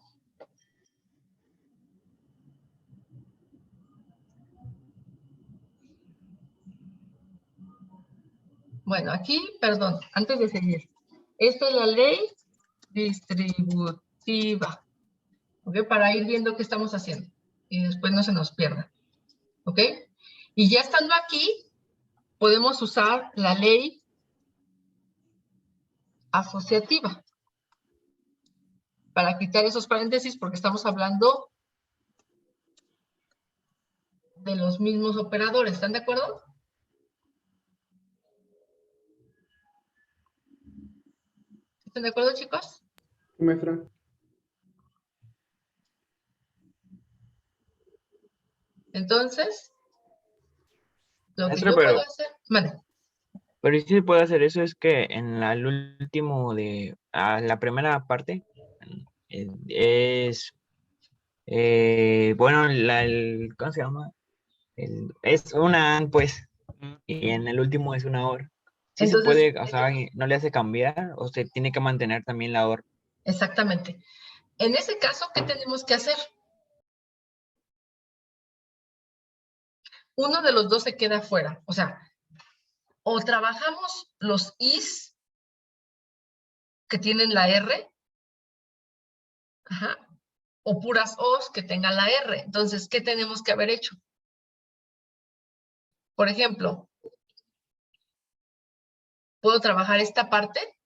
Bueno, aquí, perdón, antes de seguir. Esta es la ley distributiva. ¿ok? Para ir viendo qué estamos haciendo y después no se nos pierda, ¿ok? Y ya estando aquí, podemos usar la ley asociativa para quitar esos paréntesis porque estamos hablando de los mismos operadores. ¿Están de acuerdo? ¿Están de acuerdo, chicos? Sí, maestra. Entonces, lo que Maestra, yo puedo hacer... Vale. pero sí se puede hacer eso, es que en el último la primera parte es, bueno, ¿cómo se llama? Es una AND, pues, y en el último es una OR. Sí se Entonces, puede, o sea, no le hace cambiar, o se tiene que mantener también la OR. exactamente. En ese caso, ¿qué tenemos que hacer? Uno de los dos se queda fuera. O sea, o trabajamos los is que tienen la R, ajá, o puras os que tengan la R. Entonces, ¿qué tenemos que haber hecho? Por ejemplo, puedo trabajar esta parte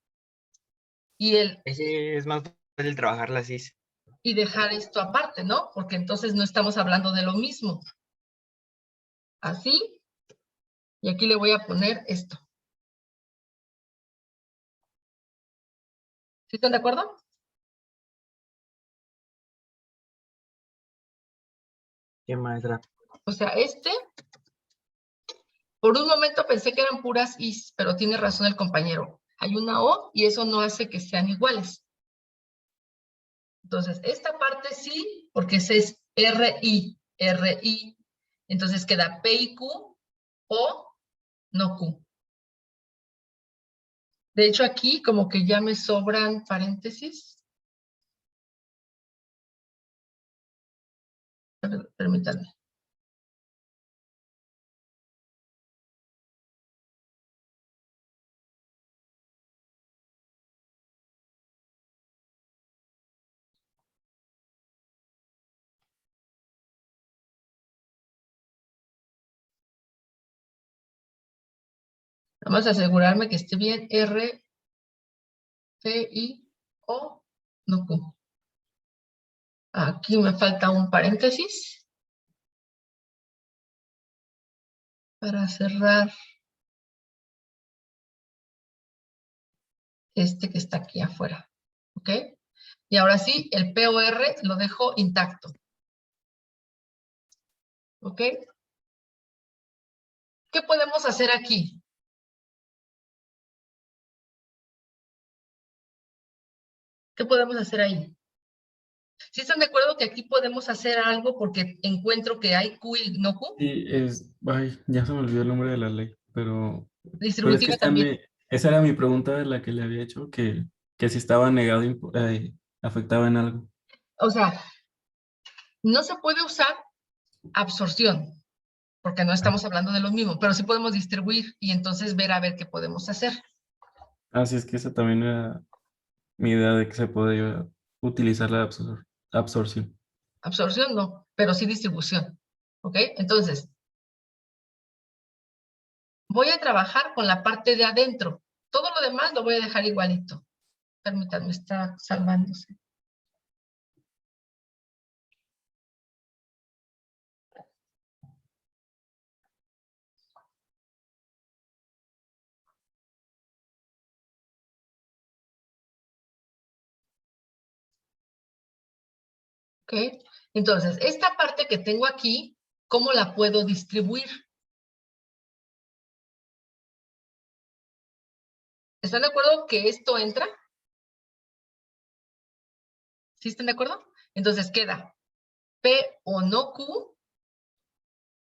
y Ese es más fácil trabajar la CIS. y dejar esto aparte, ¿no? Porque entonces no estamos hablando de lo mismo. Así, y aquí le voy a poner esto. ¿Sí están de acuerdo? ¿Qué, maestra? O sea, por un momento pensé que eran puras is, pero tiene razón el compañero. Hay una O y eso no hace que sean iguales. Entonces, esta parte sí, porque ese es RI, RI. Entonces queda P y Q o no Q. De hecho, aquí como que ya me sobran paréntesis. Permítanme. Vamos a asegurarme que esté bien R, P, I, O, no Q. Aquí me falta un paréntesis para cerrar este que está aquí afuera. ¿Ok? Y ahora sí, el POR lo dejo intacto. ¿Ok? ¿Qué podemos hacer aquí? ¿Qué podemos hacer ahí? ¿Sí están de acuerdo que aquí podemos hacer algo porque encuentro que hay Q y no Q? Sí, ay, ya se me olvidó el nombre de la ley, pero es que Distributiva también. esa era mi pregunta de la que le había hecho, que si estaba negado, afectaba en algo. O sea, no se puede usar absorción, porque no estamos hablando de lo mismo, pero sí podemos distribuir y entonces ver a ver qué podemos hacer. Así es que esa también era mi idea de que se podía utilizar la absorción. Absorción no, pero sí distribución. ¿Ok? Entonces, voy a trabajar con la parte de adentro. Todo lo demás lo voy a dejar igualito. Permítanme, está salvándose. ¿Ok? Entonces, esta parte que tengo aquí, ¿cómo la puedo distribuir? ¿Están de acuerdo que esto entra? ¿Sí están de acuerdo? Entonces queda P o no Q,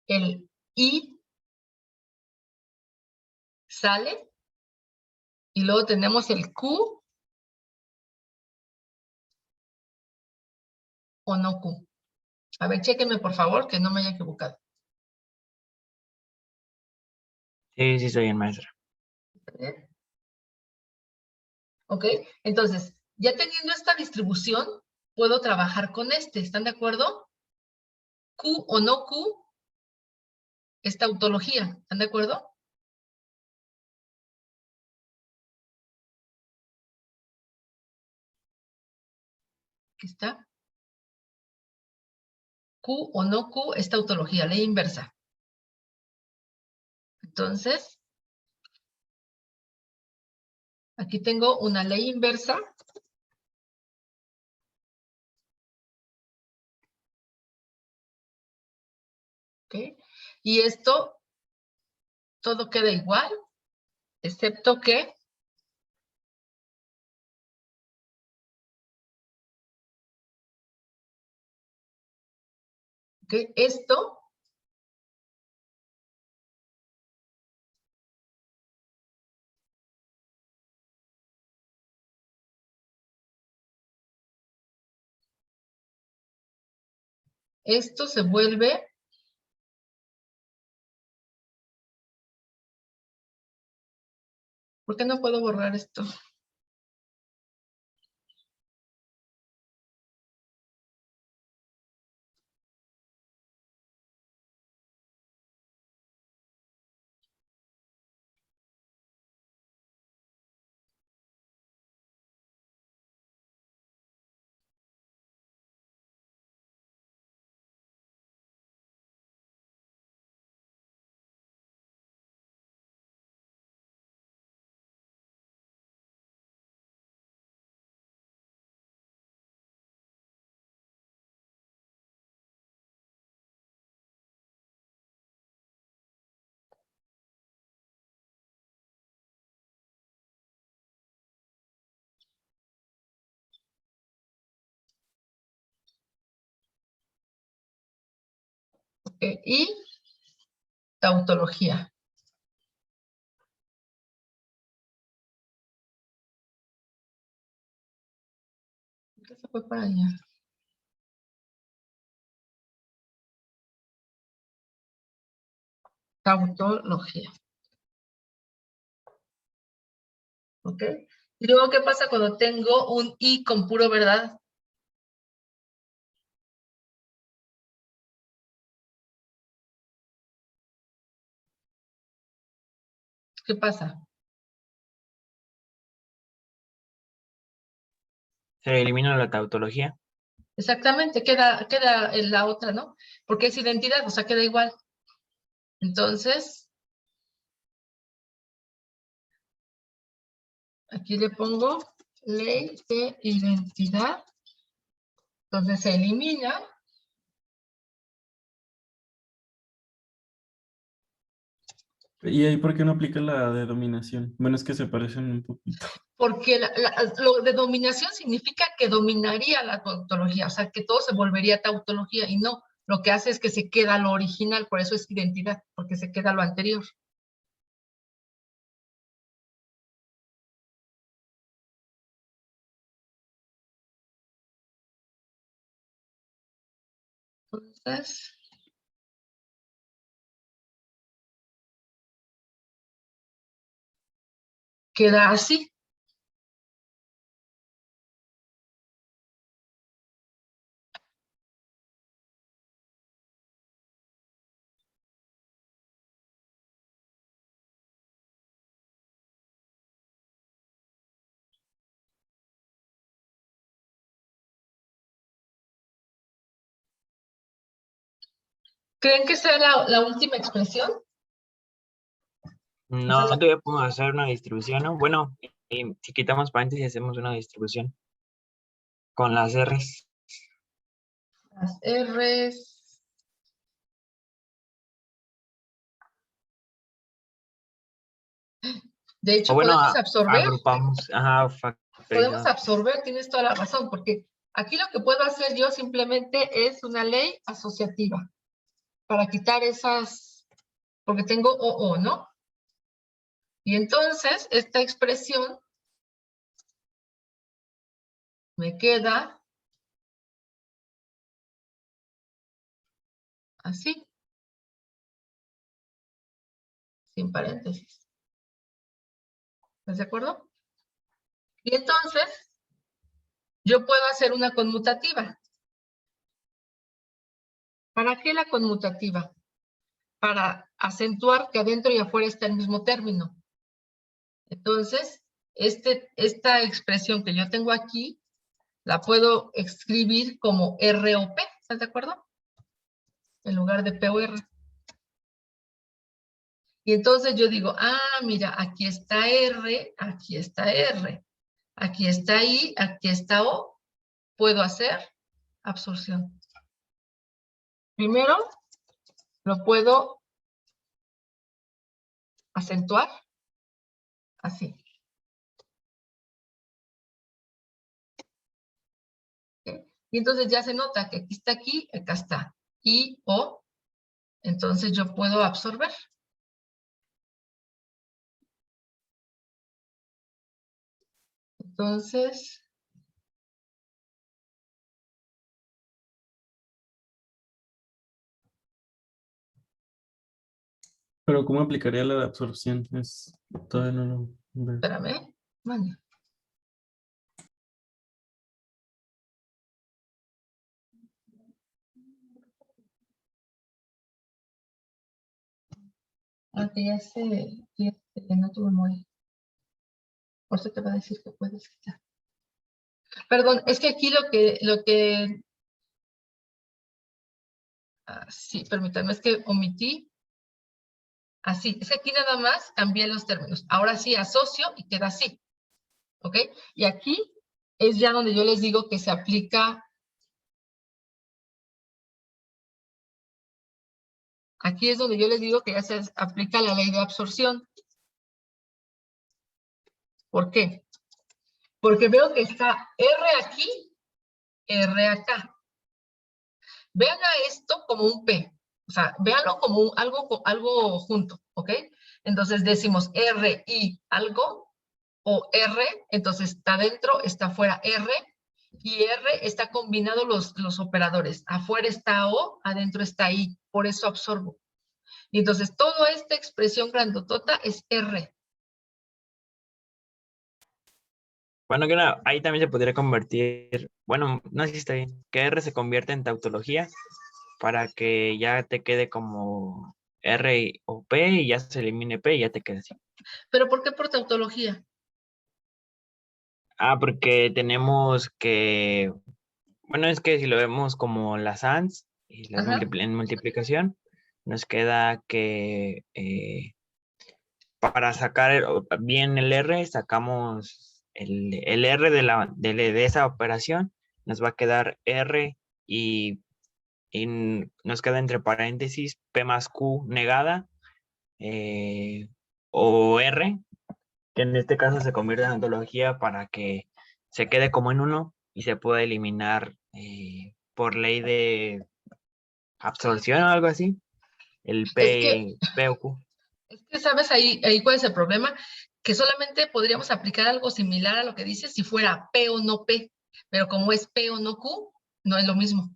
el I sale, y luego tenemos el Q o no Q. A ver, chéquenme por favor, que no me haya equivocado. Sí, sí, soy bien, maestra. ¿Ok? Entonces, ya teniendo esta distribución, puedo trabajar con este. ¿Están de acuerdo? Q o no Q es tautología. ¿Están de acuerdo? Aquí está. Q o no Q es tautología, ley inversa. Entonces, aquí tengo una ley inversa. ¿Ok? Y esto, todo queda igual, excepto que esto se vuelve ¿por qué no puedo borrar esto? Y tautología. ¿Qué se fue para allá? Tautología. ¿Ok? Y luego, ¿qué pasa cuando tengo un I con puro verdad? ¿Qué pasa? Se elimina la tautología. Exactamente, queda en la otra, ¿no? Porque es identidad, o sea, queda igual. Entonces, aquí le pongo ley de identidad. Entonces se elimina. ¿Y ahí por qué no aplica la de dominación? Bueno, es que se parecen un poquito. Porque lo de dominación significa que dominaría la tautología, o sea, que todo se volvería tautología y no, lo que hace es que se queda lo original, por eso es identidad, porque se queda lo anterior. Entonces, queda así. ¿Creen que sea la última expresión? No, O sea, todavía podemos hacer una distribución, ¿no? Bueno, si quitamos paréntesis, hacemos una distribución con las R's. las R's. De O hecho, bueno, agrupamos, ajá, podemos factorizado. absorber, tienes toda la razón, porque aquí lo que puedo hacer yo simplemente es una ley asociativa para quitar esas, porque tengo o, ¿no? Y entonces esta expresión me queda así, sin paréntesis. ¿Estás de acuerdo? Y entonces, yo puedo hacer una conmutativa. ¿Para qué la conmutativa? Para acentuar que adentro y afuera está el mismo término. Entonces, esta expresión que yo tengo aquí, la puedo escribir como R o P, ¿estás de acuerdo? En lugar de P o R. Y entonces yo digo, mira, aquí está R, aquí está R, aquí está I, aquí está O. Puedo hacer absorción. Primero, lo puedo acentuar así. ¿Ok? Y entonces ya se nota que aquí, acá está I, O. Entonces yo puedo absorber. Entonces, Pero ¿cómo aplicaría la de absorción? Todavía no lo veo. espérame. Vale. Aunque ya no tuve memoria. Por eso te va a decir que puedes quitar. Perdón, es que aquí sí, permítanme, es que omití. Así, es que aquí nada más cambié los términos. Ahora sí asocio y queda así. ¿Ok? Y aquí es ya donde yo les digo que se aplica. Aquí es donde yo les digo que ya se aplica la ley de absorción. ¿Por qué? Porque veo que está R aquí, R acá. Vean a esto como un P. O sea, véanlo como algo junto, ¿ok? Entonces decimos R y algo, o R, entonces está dentro, está afuera R, y R está combinado los operadores. Afuera está O, adentro está I, por eso absorbo. Y entonces toda esta expresión grandotota es R. Bueno, que no, ahí también se podría convertir, bueno, no sé si está bien, que R se convierte en tautología para que ya te quede como R o P y ya se elimine P y ya te quede así. ¿Pero por qué por tautología? Porque tenemos que, bueno, es que si lo vemos como las ANDs y las Ajá. en multiplicación, nos queda que para sacar bien el R, sacamos el R de esa operación, nos va a quedar R y nos queda entre paréntesis P más Q negada o R, que en este caso se convierte en ontología para que se quede como en uno y se pueda eliminar por ley de absorción o algo así, el Es que, P o Q. ¿sabes ahí cuál es el problema? Que solamente podríamos aplicar algo similar a lo que dices si fuera P o no P, pero como es P o no Q, no es lo mismo.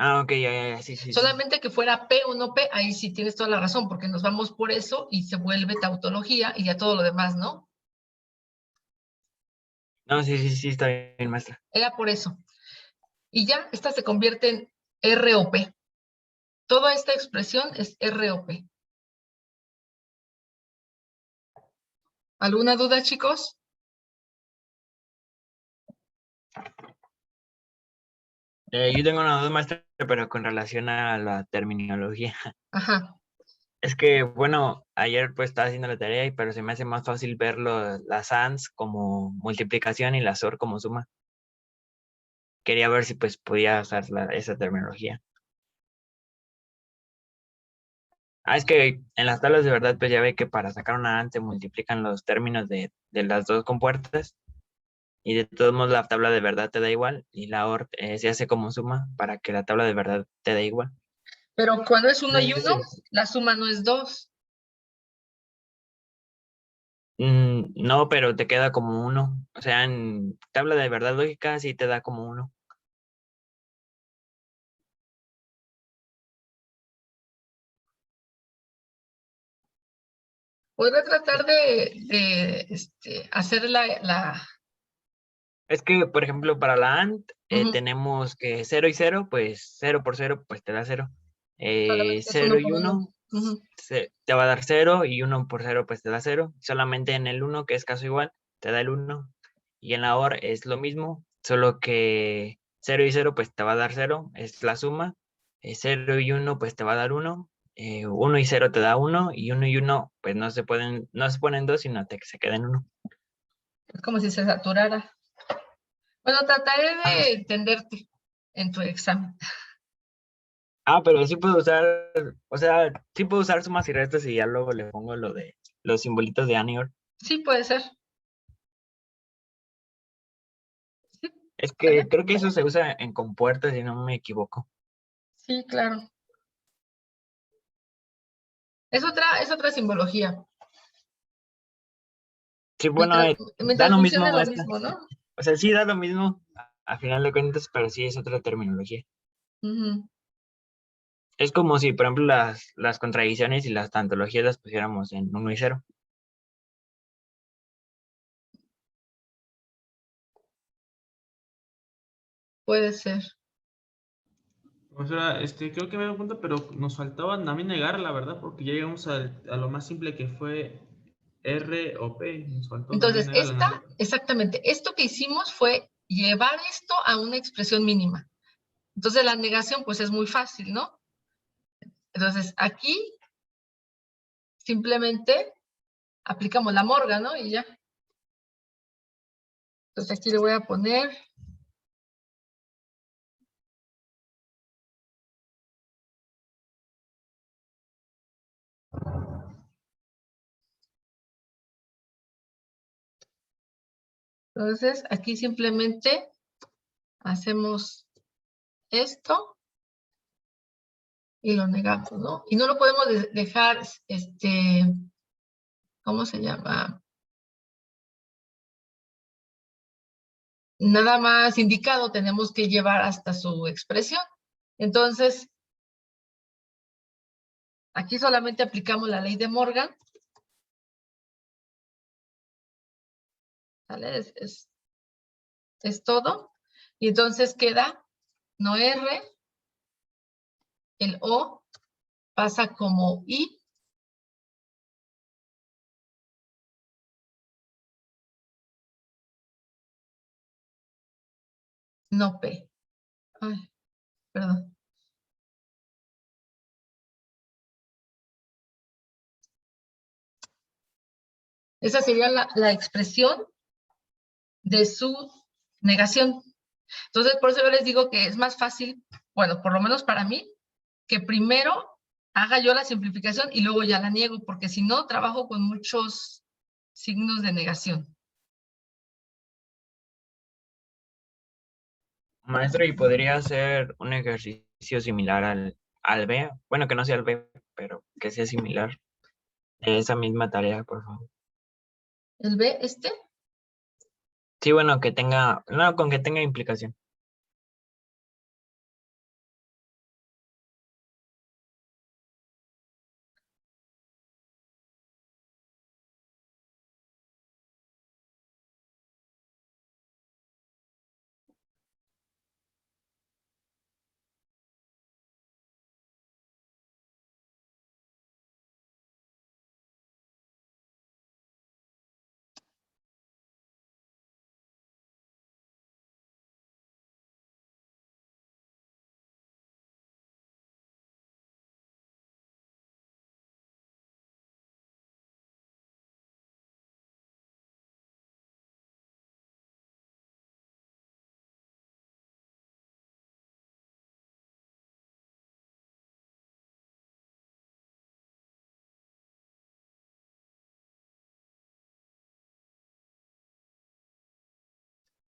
Ok, ya, sí. Solamente que fuera P o no P, ahí sí tienes toda la razón, porque nos vamos por eso y se vuelve tautología y ya todo lo demás, ¿no? No, sí, está bien, maestra. Era por eso. Y ya, esta se convierte en R o P. Toda esta expresión es R o P. ¿Alguna duda, chicos? Yo tengo una duda, maestra, pero con relación a la terminología. Ajá. Es que, bueno, ayer pues estaba haciendo la tarea, pero se me hace más fácil ver las ANDs como multiplicación y la SOR como suma. Quería ver si pues podía usar esa terminología. Es que en las tablas de verdad pues ya ve que para sacar una AND se multiplican los términos de las dos compuertas y de todos modos la tabla de verdad te da igual y la OR se hace como suma para que la tabla de verdad te dé igual. Pero cuando es uno y uno, Entonces, la suma no es 2. no, pero te queda como uno. O sea, en tabla de verdad lógica sí te da como uno. Podré tratar de hacer Es que, por ejemplo, para la AND Ujú. tenemos que 0 y 0, pues 0 por 0, pues te da 0. Solamente es 0 uno y por uno. 1 Ujú. te va a dar 0 y 1 por 0 pues te da 0. Solamente en el 1, que es caso igual, te da el 1. Y en la OR es lo mismo, solo que 0 y 0 pues te va a dar 0, es la suma. 0 y 1 pues te va a dar 1. 1 y 0 te da 1 y 1 y 1 pues no se ponen 2, sino se quedan 1. Es como si se saturara. Bueno, trataré de entenderte en tu examen. Pero sí puedo usar, o sea, sí puedo usar sumas y restas y ya luego le pongo lo de los simbolitos de ANIOR. Sí, puede ser. Sí, Es ¿vale? que creo que eso se usa en compuertas, si no me equivoco. Sí, claro. Es otra simbología. Sí, bueno, da Mientras lo funcione mismo lo esta. mismo, ¿no? O sea, sí da lo mismo a final de cuentas, pero sí es otra terminología. Ujú. Es como si, por ejemplo, las contradicciones y las tautologías las pusiéramos en 1 y 0. Puede ser. Profesora, creo que me doy cuenta, pero nos faltaba también negar la verdad, porque ya llegamos a lo más simple que fue R o P. Nos faltó también Entonces, negar la exactamente, esto que hicimos fue llevar esto a una expresión mínima. Entonces, la negación, pues es muy fácil, ¿no? Entonces, aquí simplemente aplicamos la morga, ¿no? Y ya. Entonces, aquí le voy a poner entonces, aquí simplemente hacemos esto y lo negamos, ¿no? Y no lo podemos dejar, ¿cómo se llama? Nada más indicado, tenemos que llevar hasta su expresión. Entonces, aquí solamente aplicamos la ley de Morgan. ¿Sale? Es todo. Y entonces queda no R, el O pasa como I, no P. Ay, perdón. Esa sería la expresión de su negación. Entonces, por eso yo les digo que es más fácil, bueno, por lo menos para mí, que primero haga yo la simplificación y luego ya la niego, porque si no, trabajo con muchos signos de negación. Maestro, y podría ser un ejercicio similar al B. Bueno, que no sea el B, pero que sea similar. Esa misma tarea, por favor. ¿El B, Sí, bueno, no, con que tenga implicación.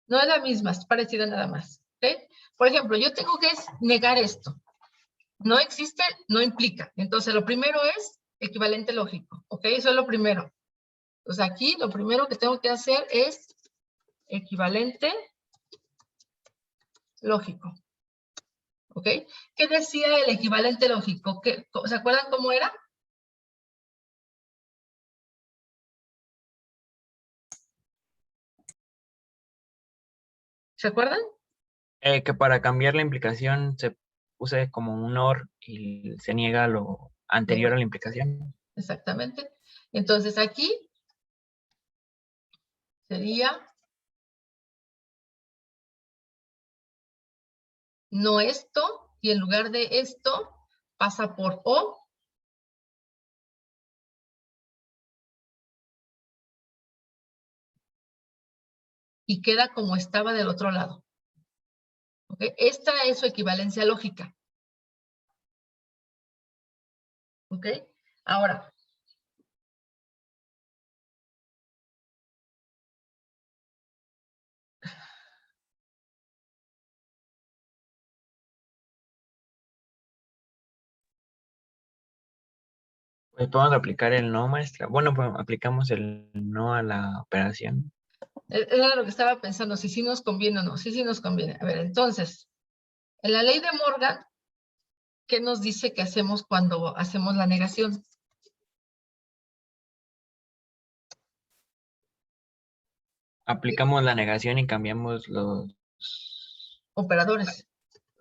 No es la misma, es parecida nada más. ¿Ok? Por ejemplo, yo tengo que negar esto. No existe, no implica. Entonces, lo primero es equivalente lógico. ¿Ok? Eso es lo primero. Entonces, aquí lo primero que tengo que hacer es equivalente lógico. ¿Ok? ¿Qué decía el equivalente lógico? ¿Se acuerdan cómo era? ¿Se acuerdan? Que para cambiar la implicación se use como un OR y se niega lo anterior a la implicación. Exactamente. Entonces aquí sería no esto, y en lugar de esto pasa por O. Y queda como estaba del otro lado. ¿Ok? Esta es su equivalencia lógica. ¿Ok? Ahora, Pues podemos aplicar el no, maestra. Bueno, pues aplicamos el no a la operación. era lo que estaba pensando, si sí nos conviene o no. Sí nos conviene. A ver, entonces, en la ley de Morgan, ¿qué nos dice que hacemos cuando hacemos la negación? Aplicamos la negación y cambiamos los Operadores,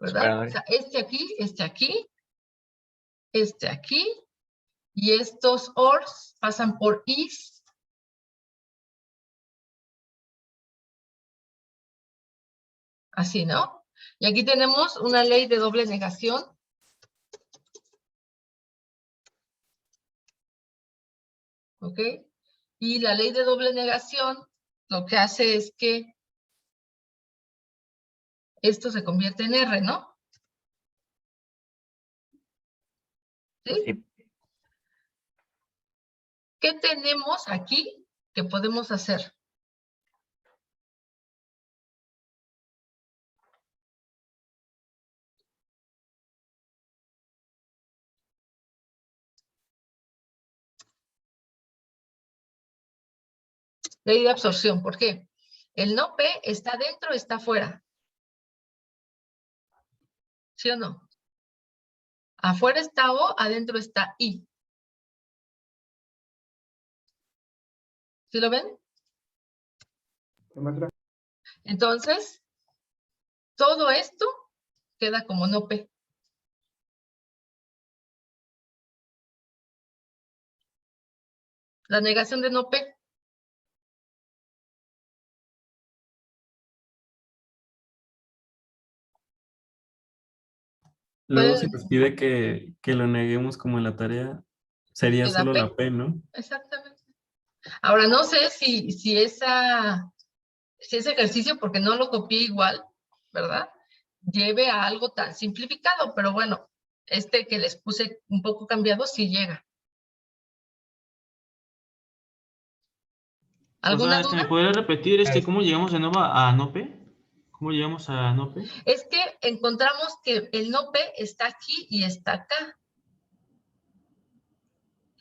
¿verdad? O operadores. sea, este aquí, este aquí, y estos ORs pasan por IS. Así, ¿no? Y aquí tenemos una ley de doble negación. ¿Ok? Y la ley de doble negación lo que hace es que esto se convierte en R, ¿no? ¿Sí? Sí. ¿Qué tenemos aquí que podemos hacer? Ley de absorción. ¿Por qué? El no P está dentro, está afuera. ¿Sí o no? Afuera está O, adentro está I. ¿Sí lo ven? Maestra, Entonces, todo esto queda como no P. La negación de no P. Luego, Puede- si nos pide que lo neguemos como en la tarea, sería Queda solo P. la P, ¿no? Exactamente. Ahora, no sé si ese ejercicio, porque no lo copié igual, ¿verdad? Lleve a algo tan simplificado, pero bueno, este que les puse un poco cambiado sí llega. ¿Alguna O sea, ¿me duda? podría repetir cómo llegamos de nuevo a NOPE? ¿Cómo llegamos a NOPE? Es que encontramos que el no P está aquí y está acá.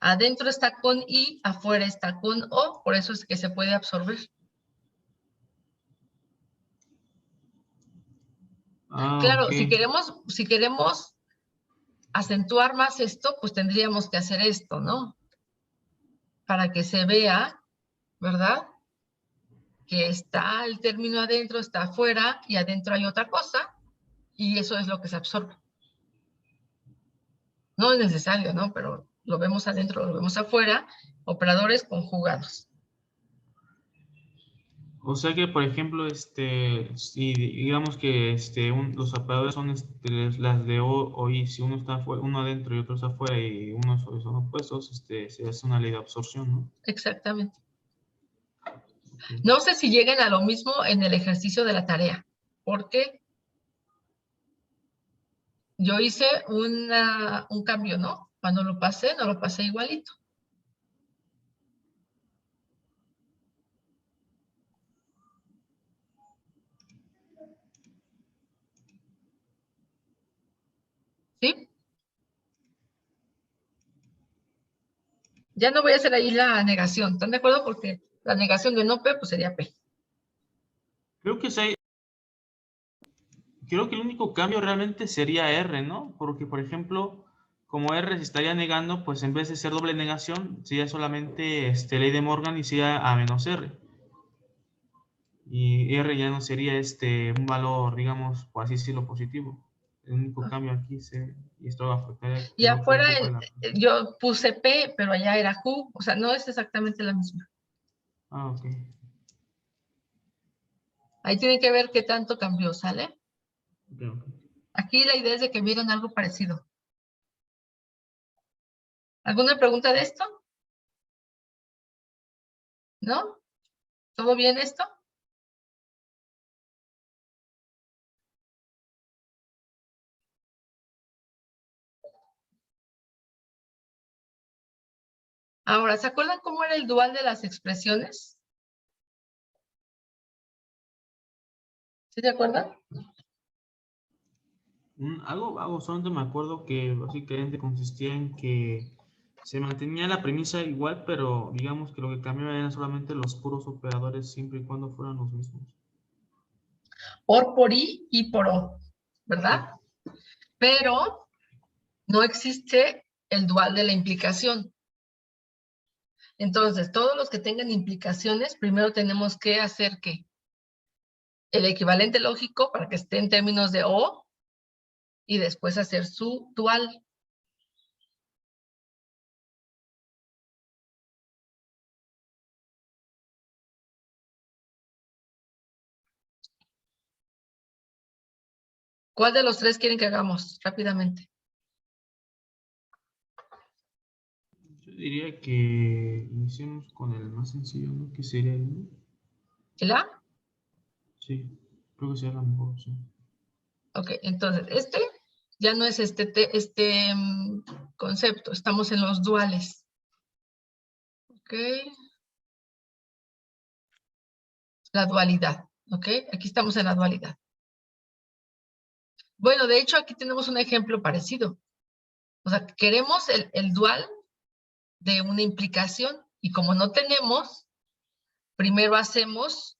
Adentro está con I, afuera está con O, por eso es que se puede absorber. Ah, Claro, ok. si queremos acentuar más esto, pues tendríamos que hacer esto, ¿no? Para que se vea, ¿verdad? Que está el término adentro, está afuera y adentro hay otra cosa y eso es lo que se absorbe. No es necesario, ¿no? Pero lo vemos adentro, lo vemos afuera, operadores conjugados. O sea que, por ejemplo, si digamos que los operadores son las de O I, si uno está afuera, uno adentro y otro está afuera y unos son opuestos, se hace una ley de absorción, ¿no? Exactamente. Ok. No sé si lleguen a lo mismo en el ejercicio de la tarea, porque yo hice un cambio, ¿no? Cuando lo pasé, no lo pasé igualito. ¿Sí? Ya no voy a hacer ahí la negación, ¿están de acuerdo? Porque la negación de no P, pues sería P. Creo que creo que el único cambio realmente sería R, ¿no? Porque, por ejemplo, como R se estaría negando, pues en vez de ser doble negación, sería solamente ley de Morgan y sería A menos R. Y R ya no sería un valor, digamos, por así decirlo, positivo. El único cambio aquí y esto afectaría Y un poco afuera a la... yo puse P, pero allá era Q. O sea, no es exactamente la misma. Ah, ok. Ahí tienen que ver qué tanto cambió, ¿sale? Ok, ok. Aquí la idea es de que vieron algo parecido. ¿Alguna pregunta de esto? ¿No? ¿Todo bien esto? Ahora, ¿se acuerdan cómo era el dual de las expresiones? ¿Sí se acuerdan? Algo vago, solamente me acuerdo que básicamente consistía en que se mantenía la premisa igual, pero digamos que lo que cambiaba eran solamente los puros operadores siempre y cuando fueran los mismos. Por I y por O, ¿verdad? Pero no existe el dual de la implicación. Entonces, todos los que tengan implicaciones, primero tenemos que hacer ¿qué? El equivalente lógico para que esté en términos de O y después hacer su dual. ¿Cuál de los tres quieren que hagamos? Rápidamente. Yo diría que iniciemos con el más sencillo, ¿no? Que sería el 1. ¿El A? Sí, creo que sería la mejor opción. Ok, entonces, este ya no es este concepto. Estamos en los duales. Ok. La dualidad. Ok, aquí estamos en la dualidad. Bueno, de hecho, aquí tenemos un ejemplo parecido. O sea, queremos el dual de una implicación y como no tenemos, primero hacemos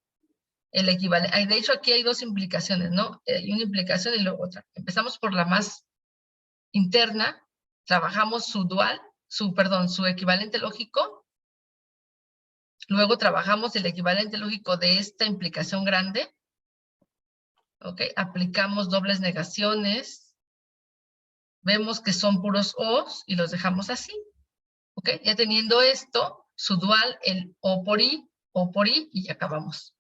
el equivalente. De hecho, aquí hay dos implicaciones, ¿no? Hay una implicación y luego otra. Empezamos por la más interna, trabajamos su dual, su equivalente lógico, luego trabajamos el equivalente lógico de esta implicación grande, ¿ok? Aplicamos dobles negaciones, vemos que son puros O's y los dejamos así, ¿ok? Ya teniendo esto, su dual, el O por I, y ya acabamos.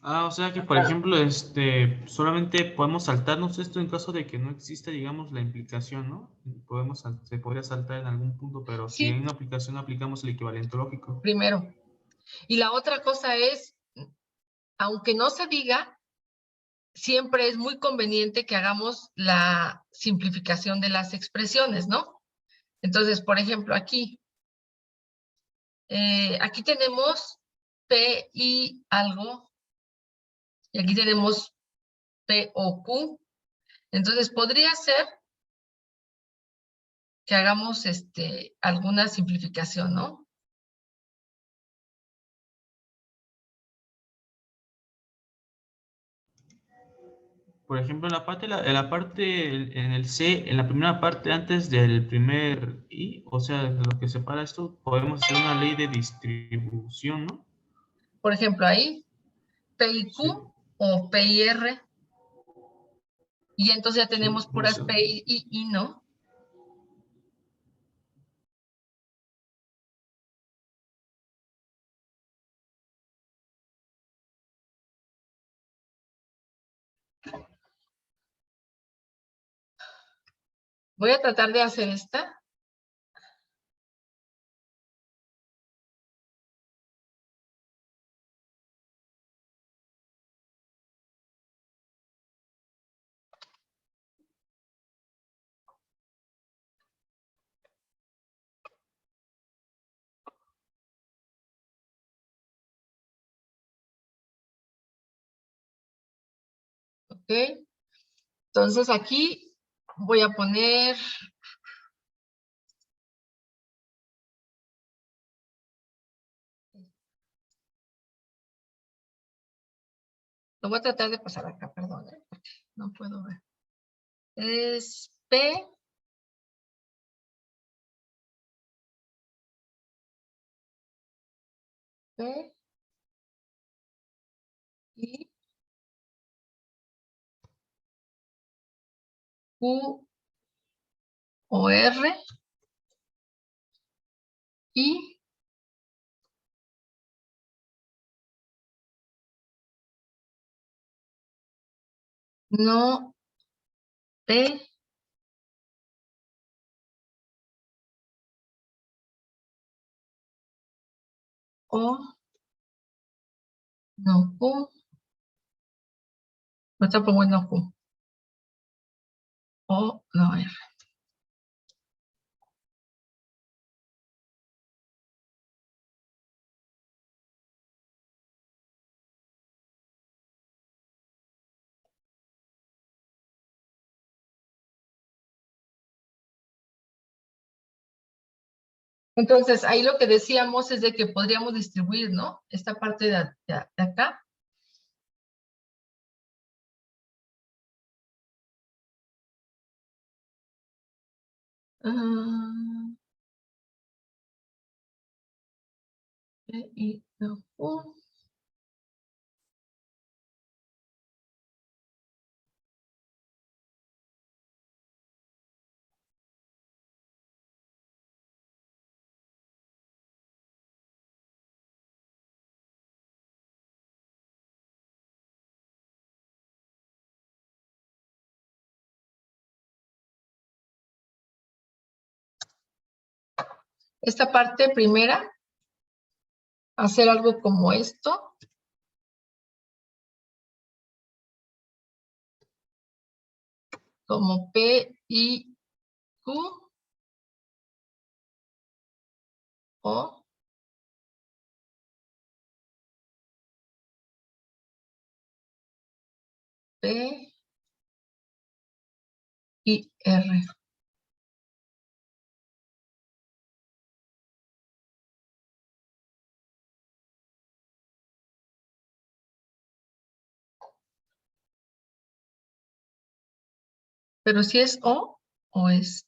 Ah, o sea que, por ejemplo, solamente podemos saltarnos esto en caso de que no exista, digamos, la implicación, ¿no? Se podría saltar en algún punto, pero si Sí, en una aplicación aplicamos el equivalente lógico. primero. Y la otra cosa es, aunque no se diga, siempre es muy conveniente que hagamos la simplificación de las expresiones, ¿no? Entonces, por ejemplo, aquí tenemos P y algo, y aquí tenemos P o Q. Entonces, podría ser que hagamos alguna simplificación, ¿no? Por ejemplo, en el C, en la primera parte antes del primer I, o sea, de lo que separa esto, podemos hacer una ley de distribución, ¿no? Por ejemplo, ahí, P y Sí, Q o P y R, y entonces ya sí, tenemos o puras sea, P y I, ¿no? Voy a tratar de hacer esta. ¿Ok? Entonces aquí voy a poner, lo voy a tratar de pasar acá, perdón, porque no puedo ver. Es P P, I, Q, o R, I, no, P, O, no Q, no tampoco no Q, O, no R. Entonces, ahí lo que decíamos es de que podríamos distribuir, ¿no? Esta parte de acá. Ah, P, I, no, Q. Esta parte primera, hacer algo como esto. Como P, I, Q, O, P, I, R. Pero si es O es